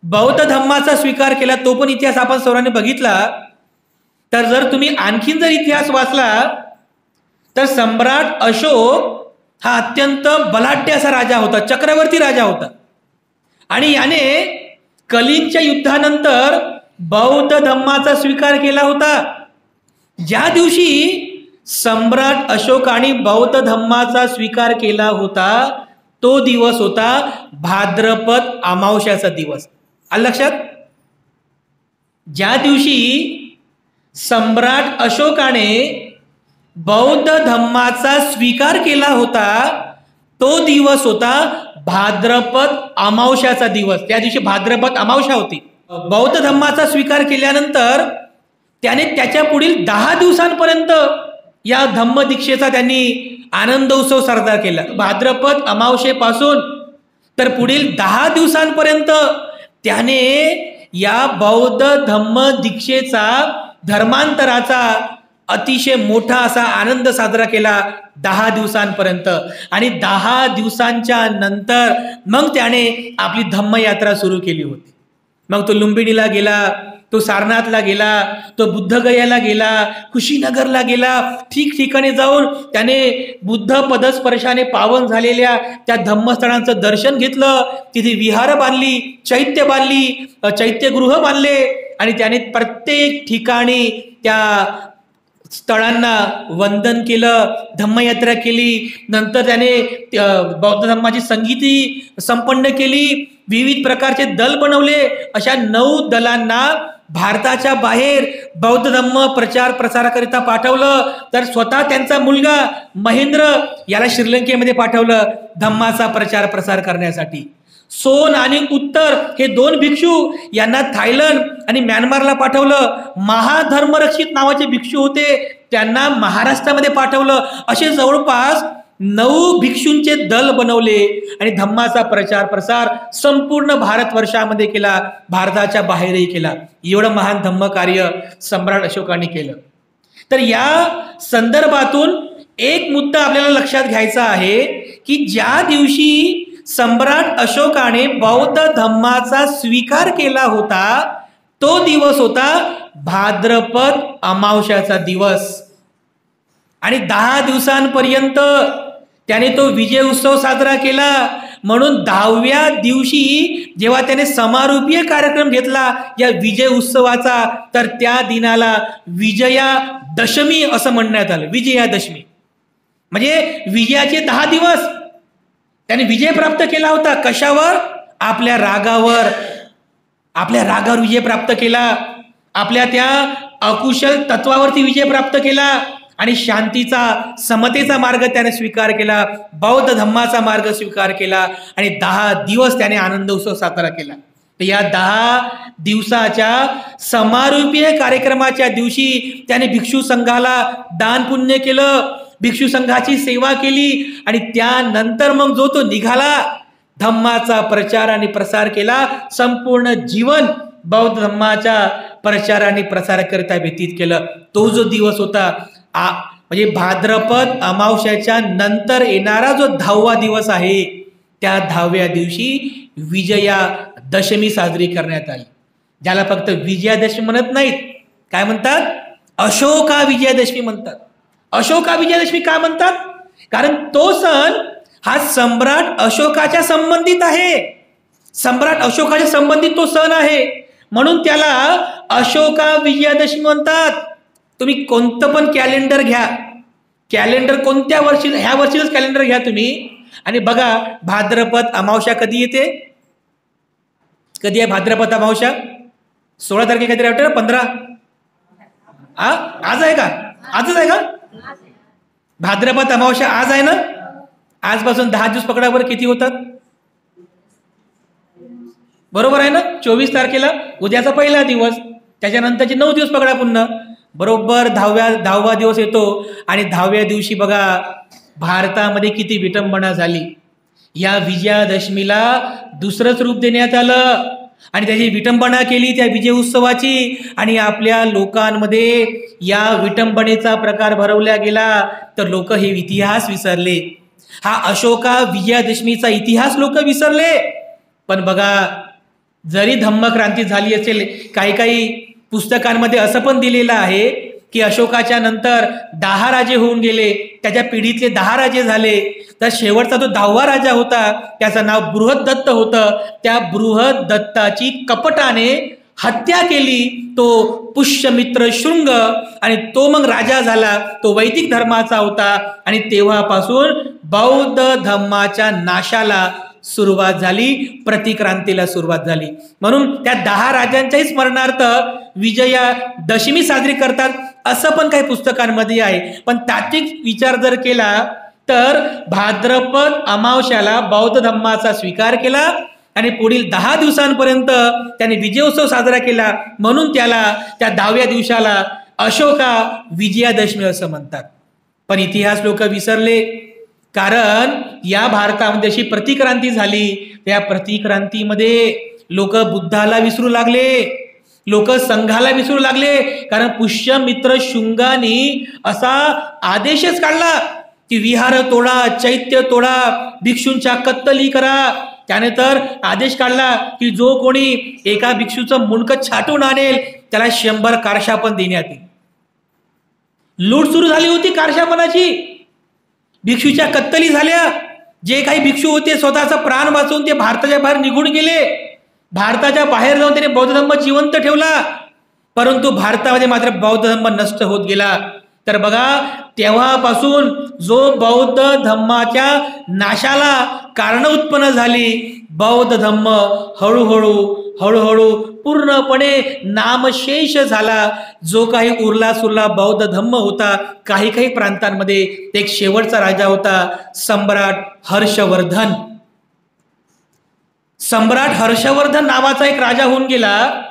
बौद्ध धम्माचा स्वीकार केला. तो पण इतिहास आपण सर्वांनी बघितला. तर जर तुम्ही आणखीन जर इतिहास वाचला तर सम्राट अशोक हा अत्यंत बलाढ्य असा राजा होता, चक्रवर्ती राजा होता. आणि याने कलिंगच्या युद्धानंतर बौद्ध धम्माचा स्वीकार केला होता. ज्या दिवशी सम्राट अशोकाने बौद्ध धम्माचा स्वीकार केला होता तो दिवस होता भाद्रपद अमावस्याचा दिवस. आलं लक्षात? ज्या दिवशी सम्राट अशोकाने बौद्ध धम्माचा स्वीकार केला होता तो दिवस होता भाद्रपद अमावस्याचा दिवस. त्या दिवशी भाद्रपद अमावस्या होती. बौद्ध धम्माचा स्वीकार केल्यानंतर त्याने त्याच्या पुढील 10 दिवसांपर्यंत या धम्म दीक्षेचा त्यांनी आनंद उत्सव साजरा केला. भाद्रपद अमावस्येपासून तर पुढील 10 दिवसांपर्यंत त्याने या बौद्ध धम्म दीक्षेचा, धर्मांतराचा अतिशय मोठा असा आनंद साजरा केला 10 दिवसांपर्यंत. आणि 10 दिवसांच्या नंतर मग त्याने आपली धम्मयात्रा सुरू केली होती. मग तो लुंबिनीला गेला, तो सारनाथला गेला, तो बुद्धगयाला गेला, कुशीनगरला गेला. ठिकठिकाणी जाऊन त्याने बुद्ध पदस्पर्शाने पावन झालेल्या त्या धम्मस्थळांचं दर्शन घेतलं. तिथे विहार बांधली, चैत्य बांधली, चैत्यगृह बांधले आणि त्याने प्रत्येक ठिकाणी त्या स्थळांना वंदन केलं, धम्मयात्रा केली. नंतर त्याने बौद्ध धम्माची संगीती संपन्न केली. विविध प्रकारचे दल बनवले. अशा 9 दलांना भारताच्या बाहेर बौद्ध धम्म प्रचार प्रसाराकरिता पाठवलं. तर स्वतः त्यांचा मुलगा महेंद्र याला श्रीलंकेमध्ये पाठवलं धम्माचा प्रचार प्रसार करण्यासाठी. सोन आणि उत्तर हे 2 भिक्षू यांना थायलंड आणि म्यानमारला पाठवलं. महाधर्मरक्षित नावाचे भिक्षू होते, त्यांना महाराष्ट्रामध्ये पाठवलं. असे जवळपास 9 भिक्षूंचे दल बनवले आणि धम्माचा प्रचार प्रसार संपूर्ण भारतवर्षामध्ये केला, भारताच्या बाहेरही केला. एवढं महान धम्म कार्य सम्राट अशोकाने केलं. तर या संदर्भातून एक मुद्दा आपल्याला लक्षात घ्यायचा आहे की ज्या दिवशी सम्राट अशोकाने बौद्ध धम्माचा स्वीकार केला होता तो दिवस होता भाद्रपद अमावस्याचा दिवस. आणि 10 दिवसांपर्यंत त्याने तो विजय उत्सव साजरा केला. म्हणून 10व्या दिवशी जेव्हा त्याने समारोपीय कार्यक्रम घेतला या विजय उत्सवाचा, तर त्या दिनाला विजयादशमी असं म्हणण्यात आलं. विजयादशमी म्हणजे विजयाचे 10 दिवस त्याने विजय प्राप्त केला होता. कशावर? आपल्या रागावर. आपल्या रागावर विजय प्राप्त केला. आपल्या त्या अकुशल तत्वावरती विजय प्राप्त केला आणि शांतीचा, समतेचा मार्ग त्याने स्वीकार केला. बौद्ध धम्माचा मार्ग स्वीकार केला आणि 10 दिवस त्याने आनंद उत्सव साजरा केला. तर या 10 दिवसाच्या समारोपीय कार्यक्रमाच्या दिवशी त्याने भिक्षू संघाला दान पुण्य केलं, भिक्षू संघाची सेवा केली आणि त्यानंतर मग जो तो निघाला धम्माचा प्रचार आणि प्रसार केला. संपूर्ण जीवन बौद्ध धम्माच्या प्रचार आणि प्रसाराकरिता व्यतीत केलं. तो जो दिवस होता म्हणजे भाद्रपद अमावस्याच्या नंतर येणारा जो 10वा दिवस आहे, त्या 10व्या दिवशी विजयादशमी साजरी करण्यात आली. ज्याला फक्त विजयादशमी म्हणत नाहीत, काय म्हणतात? अशोका विजयादशमी म्हणतात. अशोका विजयादशमी का म्हणतात? कारण तो सण हा सम्राट अशोकाच्या संबंधित आहे. सम्राट अशोकाच्या संबंधित तो सण आहे, म्हणून त्याला अशोका विजयादशमी म्हणतात. तुम्ही कोणतं पण कॅलेंडर घ्या, कॅलेंडर कोणत्या वर्षी, ह्या वर्षीच कॅलेंडर घ्या तुम्ही आणि बघा भाद्रपद अमावस्या कधी येते. कधी आहे भाद्रपद अमावस्या? 16 तारखेला काहीतरी वाटतं ना, 15. आज आहे का? आजच आहे का? भाद्रपद अमावस्या आज आहे ना. आजपासून 10 दिवस पकडा बरं, किती होतात? बरोबर आहे ना. 24 तारखेला उद्याचा पहिला दिवस, त्याच्यानंतरचे 9 दिवस पकडा पुन्हा, बरोबर 10वा दिवस येतो. आणि 10व्या दिवशी बघा भारतामध्ये किती विटंबना झाली. या विजयादशमीला दुसरंच रूप देण्यात आलं आणि त्याची विटंबना केली त्या विजय उत्सवाची. आणि आपल्या लोकांमध्ये या विटंबनेचा प्रकार भरवला गेला, तर लोक हे इतिहास विसरले. हा अशोका विजयादशमीचा इतिहास लोक विसरले. पण बघा, जरी धम्मक्रांती झाली असेल, काही पुस्तकांमध्ये असं पण दिलेलं आहे की अशोकाच्या नंतर 10 राजे होऊन गेले, त्याच्या पिढीतले 10 राजे झाले, तर शेवटचा जो 10वा राजा होता त्याचं नाव बृहद्दत्त होतं. त्या बृहद्दत्ताची कपटाने हत्या केली तो पुष्यमित्र शृंग, आणि तो मग राजा झाला. तो वैदिक धर्माचा होता आणि तेव्हापासून बौद्ध धर्माच्या नाशाला सुरुवात झाली, प्रतिक्रांतीला सुरुवात झाली. म्हणून त्या 10 राजांच्याही स्मरणार्थ विजयादशमी साजरी करतात असं पण काही पुस्तकांमध्ये आहे. पण तात्विक विचार जर केला तर भाद्रपद अमावस्याला बौद्ध धर्माचा स्वीकार केला आणि पुढील 10 दिवसांपर्यंत त्याने विजयोत्सव साजरा केला, म्हणून त्याला त्या 10व्या दिवसाला अशोका विजयादशमी असं म्हणतात. पण इतिहास लोक विसरले, कारण या भारतामध्ये अशी प्रतिक्रांती झाली. त्या प्रतिक्रांतीमध्ये लोक बुद्धाला विसरू लागले, लोक संघाला विसरू लागले. कारण पुष्यमित्र शुंगानी असा आदेशच काढला की विहार तोडा, चैत्य तोडा, भिक्षूंच्या कत्तली करा. त्याने तर आदेश काढला की जो कोणी एका भिक्षूचं मुंडकं छाटून आणेल त्याला 100 कारशापण देण्यात येईल. लूट सुरू झाली होती कारशापणाची, भिक्षूच्या कत्तली झाल्या. जे काही भिक्षू होते स्वतःचा प्राण वाचवून ते भारताच्या बाहेर निघून गेले. भारताच्या बाहेर जाऊन त्याने बौद्ध धर्म जिवंत ठेवला, परंतु भारतामध्ये मात्र बौद्ध धर्म नष्ट होत गेला. तर बघा, तेव्हापासून जो बौद्ध धर्माच्या नाशाला कारण उत्पन्न झाली, बौद्ध धर्म हळूहळू पूर्णपणे नामशेष झाला. जो काही उरला सुरला बौद्ध धर्म होता, काही प्रांतांमध्ये एक शेवटचा राजा होता, सम्राट हर्षवर्धन. सम्राट हर्षवर्धन नावाचा एक राजा होऊन गेला,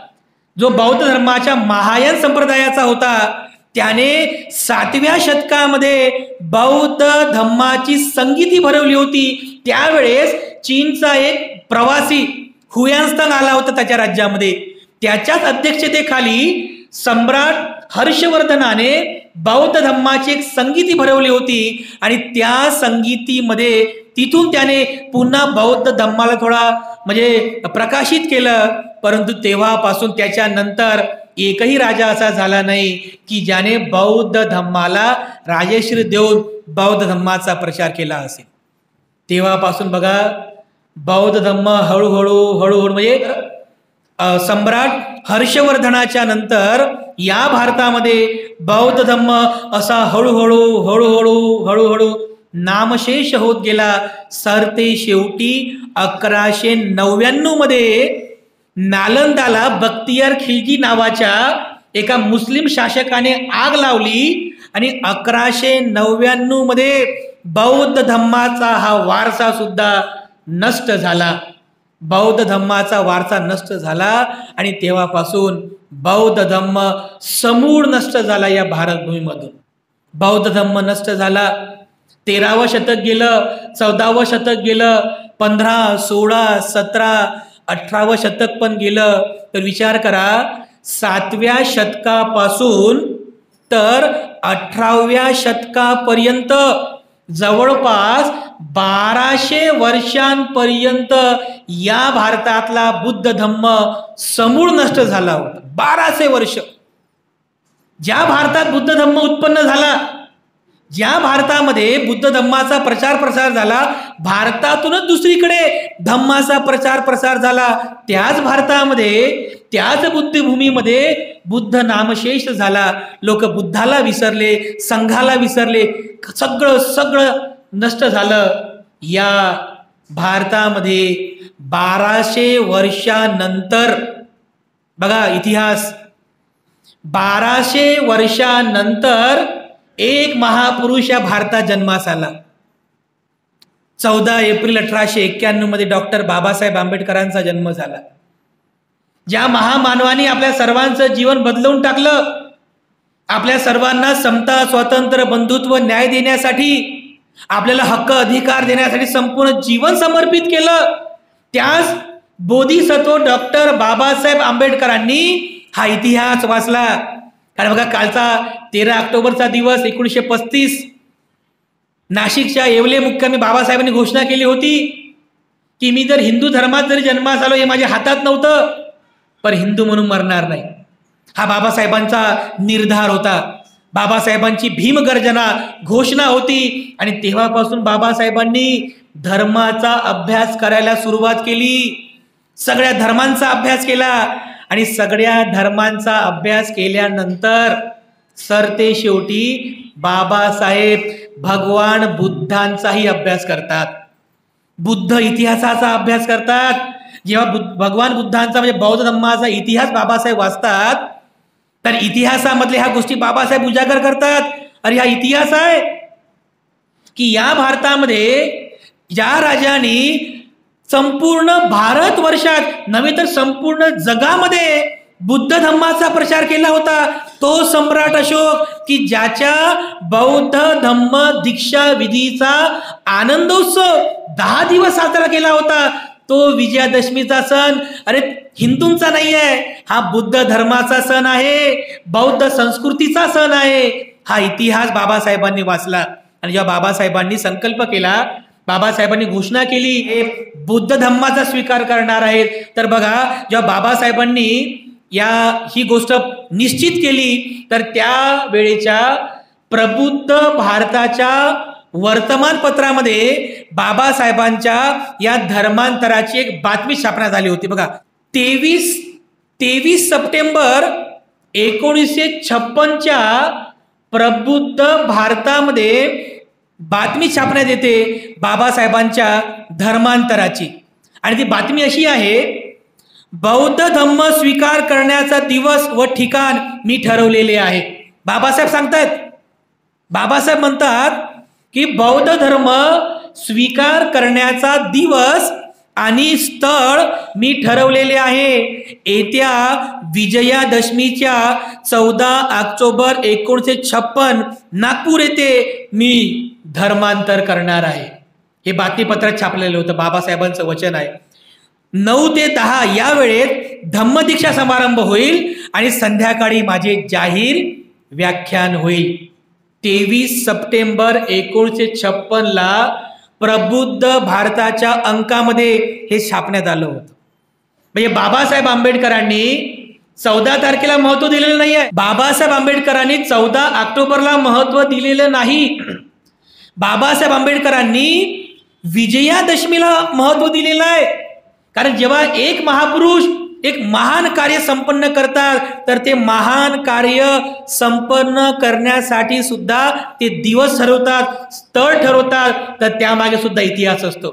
जो बौद्ध धर्माच्या महायान संप्रदायाचा होता. त्याने 7व्या शतकामध्ये बौद्ध धर्माची संगीती भरवली होती. त्यावेळेस चीनचा एक प्रवासी हुयांत्सांग आला होता त्याच्या राज्यामध्ये. त्याच्याच अध्यक्षतेखाली सम्राट हर्षवर्धनाने बौद्ध धर्माची एक संगीती भरवली होती आणि त्या संगीतीमध्ये तिथून त्याने पुन्हा बौद्ध धर्माला थोडा म्हणजे प्रकाशित केलं. परंतु तेव्हापासून त्याच्यानंतर एकही राजा असा झाला नाही की ज्याने बौद्ध धर्माला राजश्री देऊन बौद्ध धर्माचा प्रचार केला असेल. तेव्हापासून बघा बौद्ध धर्म हळूहळू म्हणजे सम्राट हर्षवर्धनाच्या नंतर या भारतामध्ये बौद्ध धर्म असा हळूहळू नामशेष होत गेला. सरते शेवटी 1199 मध्ये नालंदाला बख्तियार खिलजी नावाच्या एका मुस्लिम शासकाने आग लावली आणि 1199 मध्ये बौद्ध धर्माचा हा वारसा सुद्धा नष्ट झाला. बौद्ध धर्माचा वारसा नष्ट झाला आणि तेव्हापासून बौद्ध धर्म समूळ नष्ट झाला. या भारतभूमीमधून बौद्ध धर्म नष्ट झाला. 13वं शतक गेलं, 14वं शतक गेलं, 15, 16, 17, 18वं शतक पण गेलं. तर विचार करा, 7व्या शतकापासून तर 18व्या शतकापर्यंत जवळपास 1200 वर्षांपर्यंत या भारतातला बुद्ध धम्म समूळ नष्ट झाला होता. 1200 वर्ष. ज्या भारतात बुद्ध धम्म उत्पन्न झाला, ज्या भारतामध्ये बुद्ध धम्माचा प्रचार प्रसार झाला, भारतातूनच दुसरीकडे धम्माचा प्रचार प्रसार झाला, त्याच भारतामध्ये, त्याच बुद्धभूमीमध्ये बुद्ध नामशेष झाला. लोक बुद्धाला विसरले, संघाला विसरले, सगळं नष्ट झालं. या भारतामध्ये 1200 वर्षानंतर, बघा इतिहास, 1200 वर्षानंतर एक महापुरुष या भारतात जन्मास आला. 14 एप्रिल 1891 मध्ये डॉक्टर बाबासाहेब आंबेडकरांचा जन्म झाला. ज्या महामानवाने आपल्या सर्वांचं जीवन बदलवून टाकलं, आपल्या सर्वांना समता, स्वातंत्र्य, बंधुत्व, न्याय देण्यासाठी, आपल्याला हक्क अधिकार देण्यासाठी संपूर्ण जीवन समर्पित केलं, त्याच बोधिसत्व डॉक्टर बाबासाहेब आंबेडकरांनी हा इतिहास वाचला. कारण बघा, कालचा 13 ऑक्टोबरचा दिवस 1935 नाशिकच्या येवले मुक्कामी बाबासाहेबांनी घोषणा केली होती की मी जर हिंदू धर्मात जरी जन्मास आलो, हे माझ्या हातात नव्हतं, पण हिंदू म्हणून मरणार नाही. हा बाबासाहेबांचा निर्धार होता. बाबासाहेबांची भीमगर्जना घोषणा होती. आणि तेव्हापासून बाबासाहेबांनी धर्माचा अभ्यास करायला सुरुवात केली. सगळ्या धर्मांचा अभ्यास केला. आणि सगळ्या धर्मांचा अभ्यास केल्यानंतर सरते शेवटी बाबासाहेब भगवान बुद्धांचाही अभ्यास करतात. बुद्ध इतिहासाचा अभ्यास करतात. जेव्हा भगवान बुद्धांचा म्हणजे बौद्ध धम्माचा इतिहास बाबासाहेब वाचतात, तर इतिहासामधल्या ह्या गोष्टी बाबासाहेब उजागर करतात. अरे हा इतिहास आहे की या भारतामध्ये ज्या राजांनी संपूर्ण भारतवर्षात नव्हे तर संपूर्ण जगामध्ये बुद्ध धम्माचा प्रचार केला होता, तो सम्राट अशोक, की ज्याच्या बौद्ध धम्म दीक्षा विधीचा आनंदोत्सव 10 दिवस साजरा केला होता, तो विजयादशमीचा सण अरे हिंदूंचा नाही आहे, हा बुद्ध धर्माचा सण आहे, बौद्ध संस्कृतीचा सण आहे. हा इतिहास बाबासाहेबांनी वाचला. आणि जेव्हा बाबासाहेबांनी संकल्प केला, बाबासाहेबांनी घोषणा केली हे बुद्ध धम्माचा स्वीकार करणार आहेत, तर बघा जेव्हा बाबासाहेबांनी ही गोष्ट निश्चित केली, तर त्या वेळेच्या प्रबुद्ध भारताच्या वर्तमानपत्रामध्ये बाबासाहेबांच्या या धर्मांतराची एक बातमी छापण्यात आली होती. बघा 23 सप्टेंबर 1956च्या प्रबुद्ध भारतामध्ये बातमी छापण्यात येते बाबासाहेबांच्या धर्मांतराची. आणि ती बातमी अशी आहे, बौद्ध धम्म स्वीकार करण्याचा दिवस व ठिकाण मी ठरवलेले आहे. बाबासाहेब सांगतात, बाबासाहेब म्हणतात की बौद्ध धर्म स्वीकार करण्याचा दिवस आणि स्थळ मी ठरवलेले आहे. येत्या विजयादशमीच्या 14 ऑक्टोबर 1956 नागपूर येथे मी धर्मांतर करणार आहे. हे बातमीपत्रात छापलेलं होतं, बाबासाहेबांचं वचन आहे. 9 ते 10 या वेळेत धम्मदीक्षा समारंभ होईल आणि संध्याकाळी माझे जाहीर व्याख्यान होईल. 23 सप्टेंबर 1956 प्रबुद्ध भारताच्या अंकामध्ये हे छापण्यात आलं होतं. म्हणजे बाबासाहेब आंबेडकरांनी 14 तारखेला महत्व दिलेलं नाही आहे. बाबासाहेब आंबेडकरांनी 14 ऑक्टोबरला महत्व दिलेलं नाही. बाबासाहेब आंबेडकरांनी विजयादशमीला महत्व दिलेलं आहे. कारण जेव्हा एक महापुरुष एक महान कार्य संपन्न करतात, तर ते महान कार्य संपन्न करण्यासाठी सुद्धा ते दिवस ठरवतात, स्थळ ठरवतात, तर त्यामागे सुद्धा इतिहास असतो.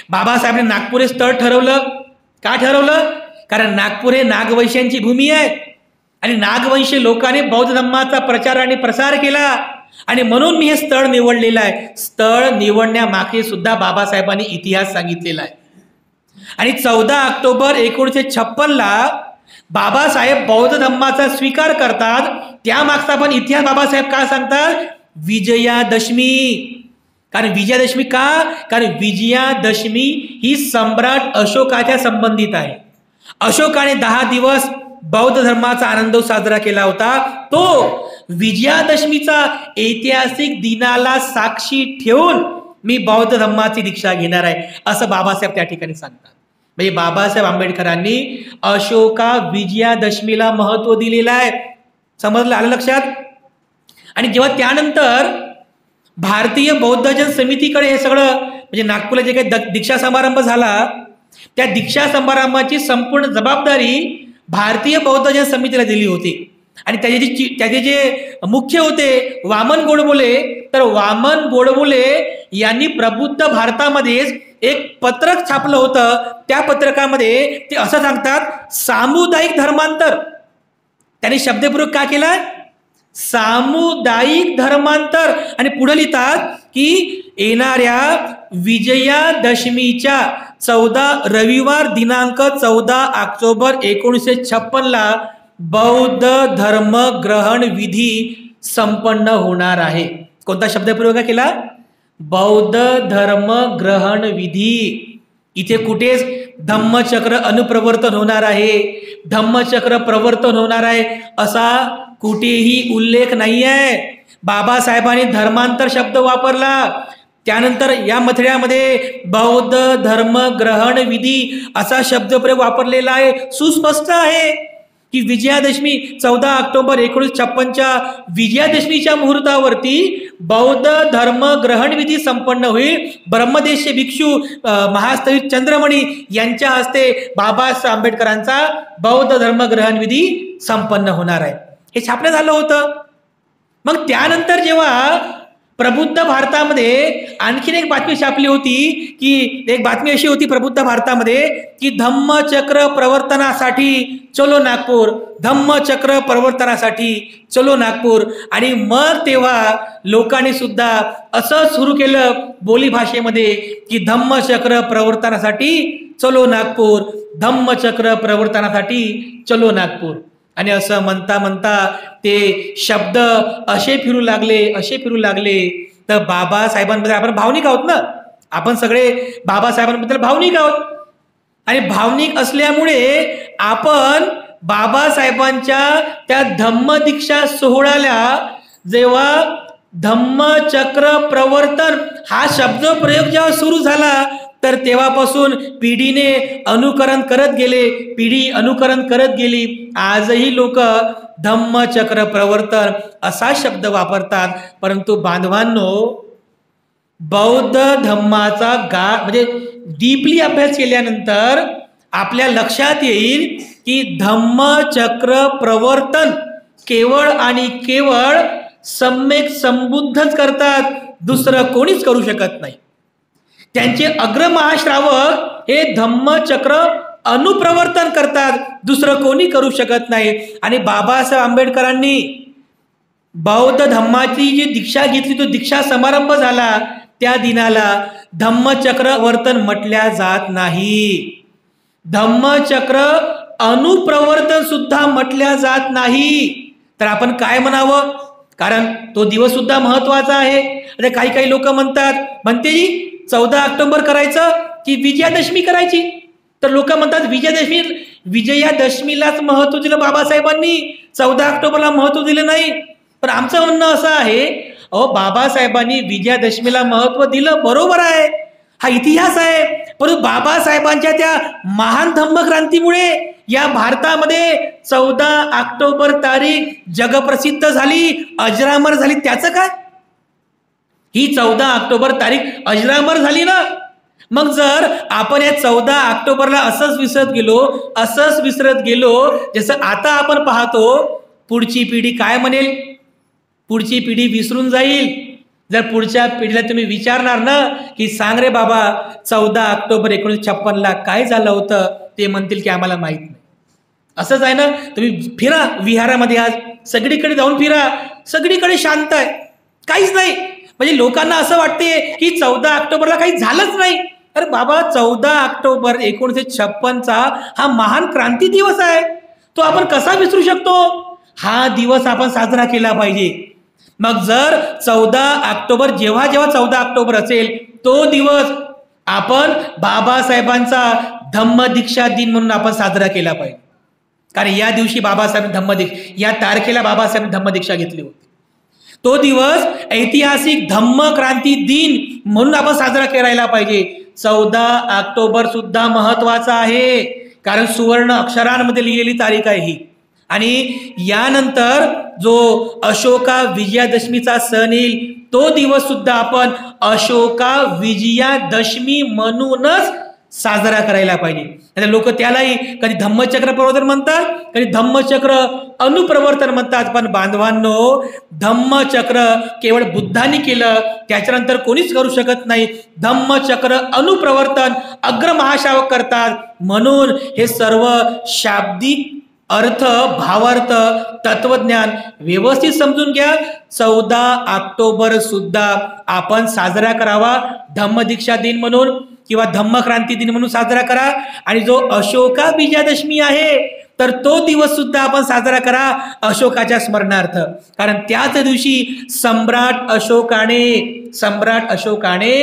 बाबासाहेबांनी नागपूर हे स्थळ ठरवलं. का ठरवलं? कारण नागपूर हे नागवंशीयांची भूमी आहे आणि नागवंशी लोकांनी बौद्ध धम्माचा प्रचार आणि प्रसार केला आणि म्हणून मी हे स्थळ निवडलेलं आहे. स्थळ निवडण्यामागे सुद्धा बाबासाहेबांनी इतिहास सांगितलेला आहे. आणि 14 ऑक्टोबर 1956 बाबासाहेब बौद्ध धम्माचा स्वीकार करतात. त्यामागचा पण इतिहास बाबासाहेब का सांगतात? विजयादशमी. कारण विजयादशमी का? कारण विजयादशमी ही सम्राट अशोकाच्या संबंधित आहे. अशोकाने 10 दिवस बौद्ध धर्माचा आनंद साजरा केला होता. तो विजयादशमीचा ऐतिहासिक दिनाला साक्षी ठेवून मी बौद्ध धम्माची दीक्षा घेणार आहे, असं बाबासाहेब त्या ठिकाणी सांगतात. म्हणजे बाबासाहेब आंबेडकरांनी अशोका विजयादशमीला महत्व दिलेलं आहे. समजलं, आलं लक्षात? आणि जेव्हा त्यानंतर भारतीय बौद्धजन समितीकडे हे सगळं, म्हणजे नागपूरला जे काही दीक्षा समारंभ झाला, त्या दीक्षा समारंभाची संपूर्ण जबाबदारी भारतीय बौद्धजन समितीला दिली होती. आणि त्याचे जे मुख्य होते वामन गोडबोले, तर वामन गोडबोले यांनी प्रबुद्ध भारतामध्येच एक पत्रक छापलं होतं. त्या पत्रकामध्ये ते असं सांगतात, सामुदायिक धर्मांतर. त्यांनी शब्दप्रयोग का केला? सामुदायिक धर्मांतर. आणि पुढे लिहितात की येणाऱ्या विजयादशमीच्या रविवार दिनांक 14 ऑक्टोबर 1956 बौद्ध धर्म ग्रहण विधी संपन्न होणार आहे. कोणता शब्दप्रयोग केला? बौद्ध धर्म ग्रहण विधी. इथे कुठेच धम्मचक्र अनुप्रवर्तन होणार आहे, धम्मचक्र प्रवर्तन होणार आहे असा कुठेही उल्लेख नाही आहे. बाबासाहेबांनी धर्मांतर शब्द वापरला. त्यानंतर या मथळ्यामध्ये बौद्ध धर्म ग्रहण विधी असा शब्दप्रयोग वापरलेला आहे. सुस्पष्ट आहे की विजयादशमी 14 ऑक्टोबर 1956च्या विजयादशमीच्या मुहूर्तावरती बौद्ध धर्म ग्रहण विधी संपन्न होईल. ब्रह्मदेशीय भिक्षू महास्तवित चंद्रमणी यांच्या हस्ते बाबासाहेब आंबेडकरांचा बौद्ध धर्म ग्रहण विधी संपन्न होणार आहे. हे छापण्यात आलं होतं. मग त्यानंतर जेव्हा प्रबुद्ध भारतामध्ये आणखीन एक बातमी छापली होती, की एक बातमी अशी होती प्रबुद्ध भारतामध्ये की धम्मचक्र प्रवर्तनासाठी चलो नागपूर, धम्मचक्र प्रवर्तनासाठी चलो नागपूर. आणि मग तेव्हा लोकांनी सुद्धा असं सुरू केलं बोली भाषेमध्ये की धम्मचक्र प्रवर्तनासाठी चलो नागपूर, धम्मचक्र प्रवर्तनासाठी चलो नागपूर. आणि असं म्हणता म्हणता ते शब्द असे फिरू लागले तर बाबासाहेबांबद्दल आपण भावनिक आहोत ना, आपण सगळे बाबासाहेबांबद्दल भावनिक आहोत. आणि भावनिक असल्यामुळे आपण बाबासाहेबांच्या त्या धम्मदीक्षा सोहळ्याला जेव्हा धम्मचक्र प्रवर्तन हा शब्द प्रयोग जेव्हा सुरू झाला, तर तेव्हापासून पिढीने अनुकरण करत गेली. आजही लोक धम्मचक्र प्रवर्तन असा शब्द वापरतात. परंतु बांधवांनो, बौद्ध धम्माचा म्हणजे डीपली अभ्यास केल्यानंतर आपल्या लक्षात येईल की धम्मचक्र प्रवर्तन केवळ आणि केवळ सम्यक संबुद्धच करतात, दुसरं कोणीच करू शकत नाही. त्यांचे अग्रमहाश्रावक हे धम्मचक्र अनुप्रवर्तन करतात, दुसरं कोणी करू शकत नाही. आणि बाबासाहेब आंबेडकरांनी बौद्ध धम्माची जी दीक्षा घेतली, तो दीक्षा समारंभ झाला, त्या दिनाला धम्मचक्र वर्तन म्हटल्या जात नाही, धम्मचक्र अनुप्रवर्तन सुद्धा म्हटल्या जात नाही. तर आपण काय म्हणावं? कारण तो दिवस सुद्धा महत्वाचा आहे. काही लोक म्हणते 14 ऑक्टोबर करायचं की विजयादशमी करायची? तर लोक म्हणतात विजयादशमीलाच महत्व दिलं बाबासाहेबांनी, 14 ऑक्टोबरला महत्व दिलं नाही. पण आमचं म्हणणं असं आहे, बाबासाहेबांनी विजयादशमीला महत्व दिलं, बरोबर आहे, हा इतिहास आहे. परंतु बाबासाहेबांच्या त्या महान धम्मक्रांतीमुळे या भारतामध्ये 14 ऑक्टोबर तारीख जगप्रसिद्ध झाली, अजरामर झाली. त्याचं काय? ही 14 ऑक्टोबर तारीख अजरामर झाली ना. मग जर आपण या 14 ऑक्टोबरला असंच विसरत गेलो, जसं आता आपण पाहतो, पुढची पिढी काय म्हणेल? पुढची पिढी विसरून जाईल. जर पुढच्या पिढीला तुम्ही विचारणार ना की सांग रे बाबा 14 ऑक्टोबर 1956ला काय झालं होतं, ते म्हणतील की आम्हाला माहित नाही. असंच आहे ना. तुम्ही फिरा विहारामध्ये, आज सगळीकडे जाऊन फिरा, सगळीकडे शांत आहे, काहीच नाही. म्हणजे लोकांना असं वाटते की 14 ऑक्टोबरला काही झालंच नाही. अरे बाबा, 14 ऑक्टोबर 1956चा हा महान क्रांती दिवस आहे, तो आपण कसा विसरू शकतो? हा दिवस आपण साजरा केला पाहिजे. मग जर 14 ऑक्टोबर जेव्हा 14 ऑक्टोबर असेल, तो दिवस आपण बाबासाहेबांचा धम्मदीक्षा दिन म्हणून आपण साजरा केला पाहिजे. कारण या दिवशी बाबासाहेब या तारखेला बाबासाहेब धम्मदीक्षा घेतली होती. तो दिवस ऐतिहासिक धम्म क्रांती दिन म्हणून आपण साजरा करायला पाहिजे. 14 ऑक्टोबर सुद्धा महत्वाचा आहे, कारण सुवर्ण अक्षरांमध्ये लिहिलेली तारीख आहे ही. आणि यानंतर जो अशोका विजयादशमीचा सण येईल तो दिवस सुद्धा आपण अशोका विजयादशमी म्हणूनच साजरा करायला पाहिजे. लोक त्यालाही कधी धम्मचक्र प्रवर्तन म्हणतात, कधी धम्मचक्र अनुप्रवर्तन म्हणतात. पण बांधवांनो, धम्मचक्र केवळ बुद्धांनी केलं, त्याच्यानंतर कोणीच करू शकत नाही. धम्मचक्र अनुप्रवर्तन अग्रमहाशावक करतात. म्हणून हे सर्व शाब्दिक अर्थ, भावार्थ, तत्वज्ञान व्यवस्थित समजून घ्या. 14 ऑक्टोबर सुद्धा आपण साजरा करावा धम्मदीक्षा दिन म्हणून किंवा धम्मक्रांती दिन म्हणून साजरा करा. आणि जो अशोका विजयादशमी आहे तर तो दिवस सुद्धा आपण साजरा करा अशोकाच्या स्मरणार्थ. कारण त्याच दिवशी सम्राट अशोकाने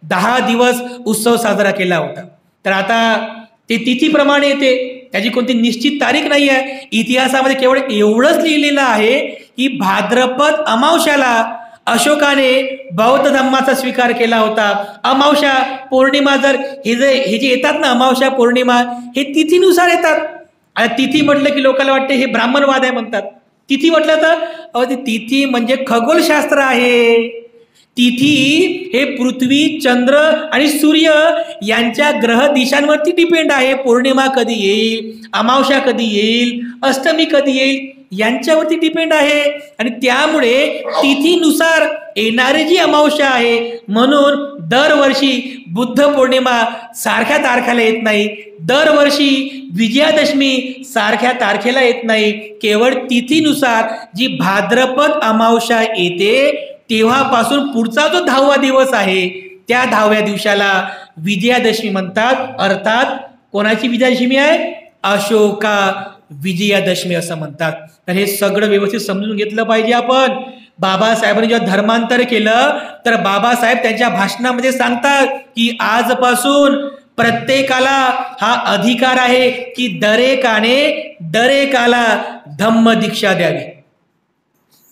10 दिवस उत्सव साजरा केला होता. तर आता ते तिथीप्रमाणे येते, त्याची कोणती निश्चित तारीख नाही आहे. इतिहासामध्ये केवळ एवढंच लिहिलेलं आहे की भाद्रपद अमावस्याला अशोकाने बौद्ध धम्माचा स्वीकार केला होता. अमावस्या पौर्णिमा जर हे जे येतात ना, अमावस्या पौर्णिमा हे तिथीनुसार येतात. आता तिथी म्हटलं की लोकांना वाटते हे ब्राह्मणवाद आहे म्हणतात. तिथी म्हटलं तर ती तिथी म्हणजे खगोलशास्त्र आहे. तिथी हे पृथ्वी, चंद्र आणि सूर्य यांच्या ग्रह दिशांवरती डिपेंड आहे. पौर्णिमा कधी येईल, अमावस्या कधी येईल, अष्टमी कधी येईल यांच्यावरती डिपेंड आहे. आणि त्यामुळे तिथीनुसार येणारी जी अमावस्या आहे, म्हणून दरवर्षी बुद्ध पौर्णिमा सारख्या तारखेला येत नाही, दरवर्षी विजयादशमी सारख्या तारखेला येत नाही. केवळ तिथीनुसार जी भाद्रपद अमावस्या येते तेव्हापासून पुढचा जो 10वा दिवस आहे त्या 10व्या दिवसाला विजयादशमी म्हणतात. अर्थात कोणाची विजयादशमी आहे? अशोका विजयादशमी असं म्हणतात. तर हे सगळं व्यवस्थित समजून घेतलं पाहिजे आपण. बाबासाहेबांनी जेव्हा धर्मांतर केलं तर बाबासाहेब त्यांच्या भाषणामध्ये सांगतात की आजपासून प्रत्येकाला हा अधिकार आहे की दरेकाला धम्म दीक्षा द्यावी.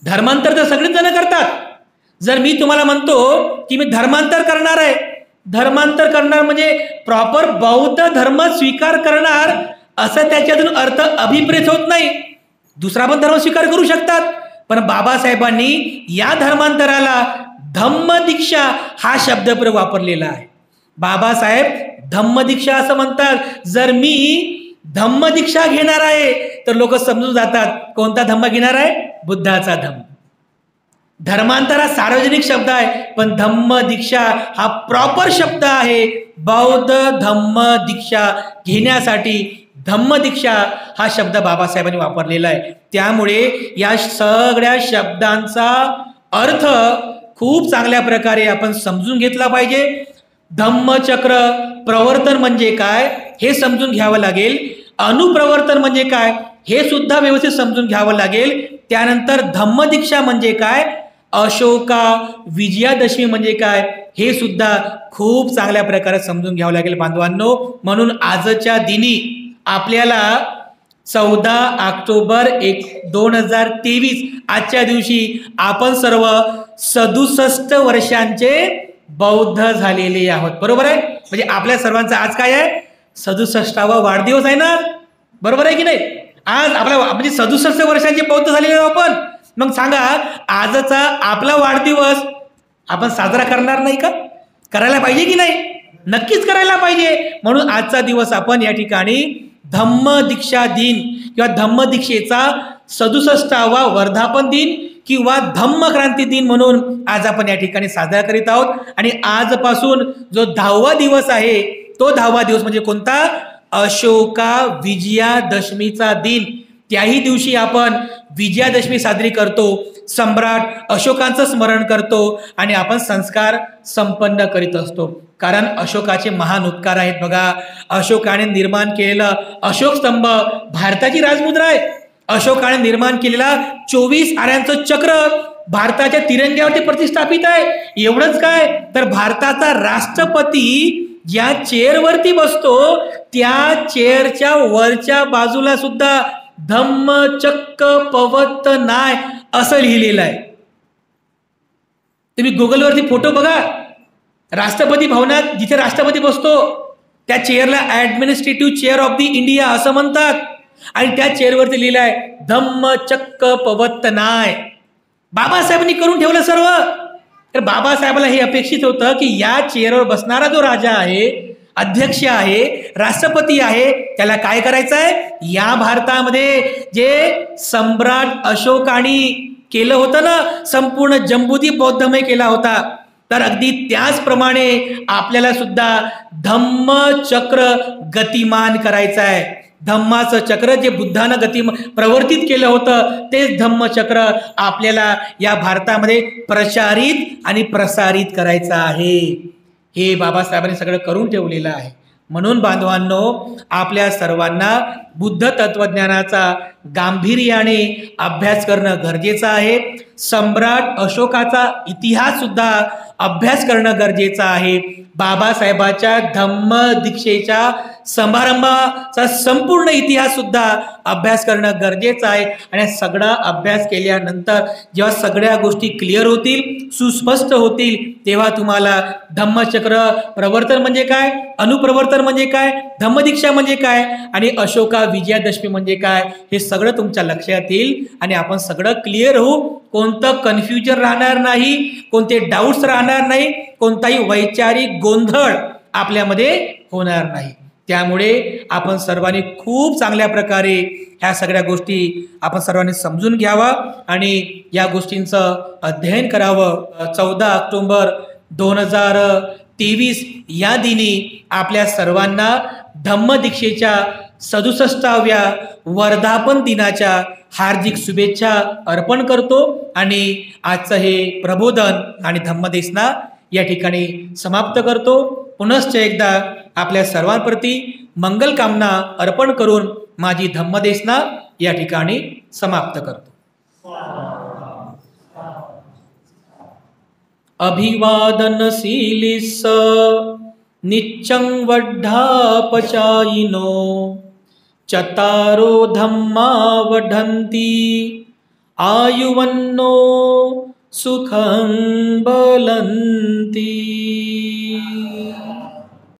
धर्मांतर तर सगळेच जण करतात. जर मी तुम्हाला म्हणतो की मी धर्मांतर करणार आहे, धर्मांतर करणार म्हणजे प्रॉपर बौद्ध धर्म स्वीकार करणार असं त्याच्यातून अर्थ अभिप्रेत होत नाही. दुसरा पण धर्म स्वीकार करू शकतात. पण बाबासाहेबांनी या धर्मांतराला धम्मदीक्षा हा शब्द वापरलेला आहे. बाबासाहेब धम्मदीक्षा असं म्हणतात. जर मी धम्मदीक्षा घेणार आहे तर लोक समजून जातात कोणता धम्म घेणार आहे? बुद्धाचा धम्म. धर्मांतर हा सार्वजनिक शब्द आहे, पण धम्म दीक्षा हा प्रॉपर शब्द आहे. बौद्ध धम्म दीक्षा घेण्यासाठी धम्म दीक्षा हा शब्द बाबासाहेबांनी वापरलेला आहे. त्यामुळे या सगळ्या शब्दांचा अर्थ खूप चांगल्या प्रकारे आपण समजून घेतला पाहिजे. धम्मचक्र प्रवर्तन म्हणजे काय हे समजून घ्यावं लागेल. अनुप्रवर्तन म्हणजे काय हे सुद्धा व्यवस्थित समजून घ्यावं लागेल. त्यानंतर धम्मदीक्षा म्हणजे काय, अशोका विजयादशमी म्हणजे काय हे सुद्धा खूप चांगल्या प्रकारे समजून घ्यावं लागेल बांधवांनो. म्हणून आजच्या दिनी आपल्याला 14 ऑक्टोबर 2023 आजच्या दिवशी आपण सर्व 67 वर्षांचे बौद्ध झालेले आहोत. बरोबर आहे? म्हणजे आपल्या सर्वांचा आज काय आहे? 67वा वाढदिवस आहे ना, बरोबर आहे की नाही? आज आपल्या म्हणजे 67 वर्षांचे बौद्ध झालेले आहोत आपण. मग सांगा, आजचा आपला वाढदिवस आपण साजरा करणार नाही का? करायला पाहिजे की नाही? नक्कीच करायला पाहिजे. म्हणून आजचा दिवस आपण या ठिकाणी धम्मदीक्षा दिन किंवा धम्मदीक्षेचा 67वा वर्धापन दिन किंवा धम्मक्रांती दिन म्हणून आज आपण या ठिकाणी साजरा करीत आहोत. आणि आजपासून जो 10वा दिवस आहे तो 10वा दिवस म्हणजे कोणता? अशोका विजयादशमीचा दिन. त्याही दिवशी आपण विजयादशमी साजरी करतो, सम्राट अशोकांचं स्मरण करतो आणि आपण संस्कार संपन्न करीत असतो. कारण अशोकाचे महान उपकार आहेत. बघा, अशोकाने निर्माण केलेला अशोक स्तंभ भारताची राजमुद्रा आहे. अशोकाने निर्माण केलेला 24 आऱ्यांचं चक्र भारताच्या तिरंग्यावरती प्रतिष्ठापित आहे. एवढंच काय, तर भारताचा राष्ट्रपती ज्या चेअरवरती बसतो त्या चेअरच्या वरच्या बाजूला सुद्धा धम्मचक्क पवत्तनाय असं लिहिलेलं आहे. तुम्ही गुगलवरती फोटो बघा. राष्ट्रपती भवनात जिथे राष्ट्रपती बसतो त्या चेअरला administrative chair of the India असं म्हणतात. आणि त्या चेअरवरती लिहिलं आहे धम्मचक्क पवत्तनाय. बाबासाहेबांनी करून ठेवलं सर्व. तर बाबासाहेबाला हे अपेक्षित होतं की या चेअरवर बसणारा जो राजा आहे, अध्यक्ष आहे, राष्ट्रपती आहे, त्याला काय करायचं आहे, या भारतामध्ये जे सम्राट अशोकाने केलं होतं ना, संपूर्ण जम्बूद्वीप बौद्धमय केला होता, तर अगदी त्याचप्रमाणे आपल्याला सुद्धा धम्मचक्र गतिमान करायचं आहे. धम्माचं चक्र जे बुद्धानं प्रवर्तित केलं होतं तेच धम्मचक्र आपल्याला या भारतामध्ये प्रचारित आणि प्रसारित करायचं आहे. हे बाबासाहेबांनी सगळं करून ठेवलेलं आहे. म्हणून बांधवांनो, आपल्या सर्वांना बुद्ध तत्वज्ञानाचा गांभीर्याने अभ्यास करणं गरजेचं आहे. सम्राट अशोकाचा इतिहास सुद्धा अभ्यास करणं गरजेचं आहे. बाबासाहेबाच्या धम्म दीक्षेच्या समारंभाचा संपूर्ण इतिहास सुद्धा अभ्यास करणं गरजेचं आहे. आणि सगळा अभ्यास केल्यानंतर जेव्हा सगळ्या गोष्टी क्लिअर होतील, सुस्पष्ट होतील, तेव्हा तुम्हाला धम्मचक्र प्रवर्तन म्हणजे काय, अनुप्रवर्तन म्हणजे काय, धम्मदीक्षा म्हणजे काय आणि अशोका विजयादशमी म्हणजे काय, हे सगळं तुमच्या लक्षात येईल. आणि आपण सगळं क्लिअर होऊ, कोणतं कन्फ्युजन राहणार नाही, कोणते डाऊट्स राहणार नाही, कोणताही वैचारिक गोंधळ आपल्यामध्ये होणार नाही. त्यामुळे आपण सर्वांनी खूप चांगल्या प्रकारे ह्या सगळ्या गोष्टी आपण सर्वांनी समजून घ्यावा आणि या गोष्टींचं अध्ययन करावं. 14 ऑक्टोबर 2023 या दिनी आपल्या सर्वांना धम्मदीक्षेच्या 67व्या वर्धापन दिनाच्या हार्दिक शुभेच्छा अर्पण करतो. आणि आजचं हे प्रबोधन आणि धम्मदेशना या ठिकाणी समाप्त करतो. पुनश्च एकदा आपल्या सर्वांप्रती मंगल कामना अर्पण करून माझी धम्मदेशना या ठिकाणी समाप्त करतो. अभिवादनशीलिस निच्चं वड्ढापचायिनो चतारो धम्मा वढन्ति आयुवन्नो सुखं बलं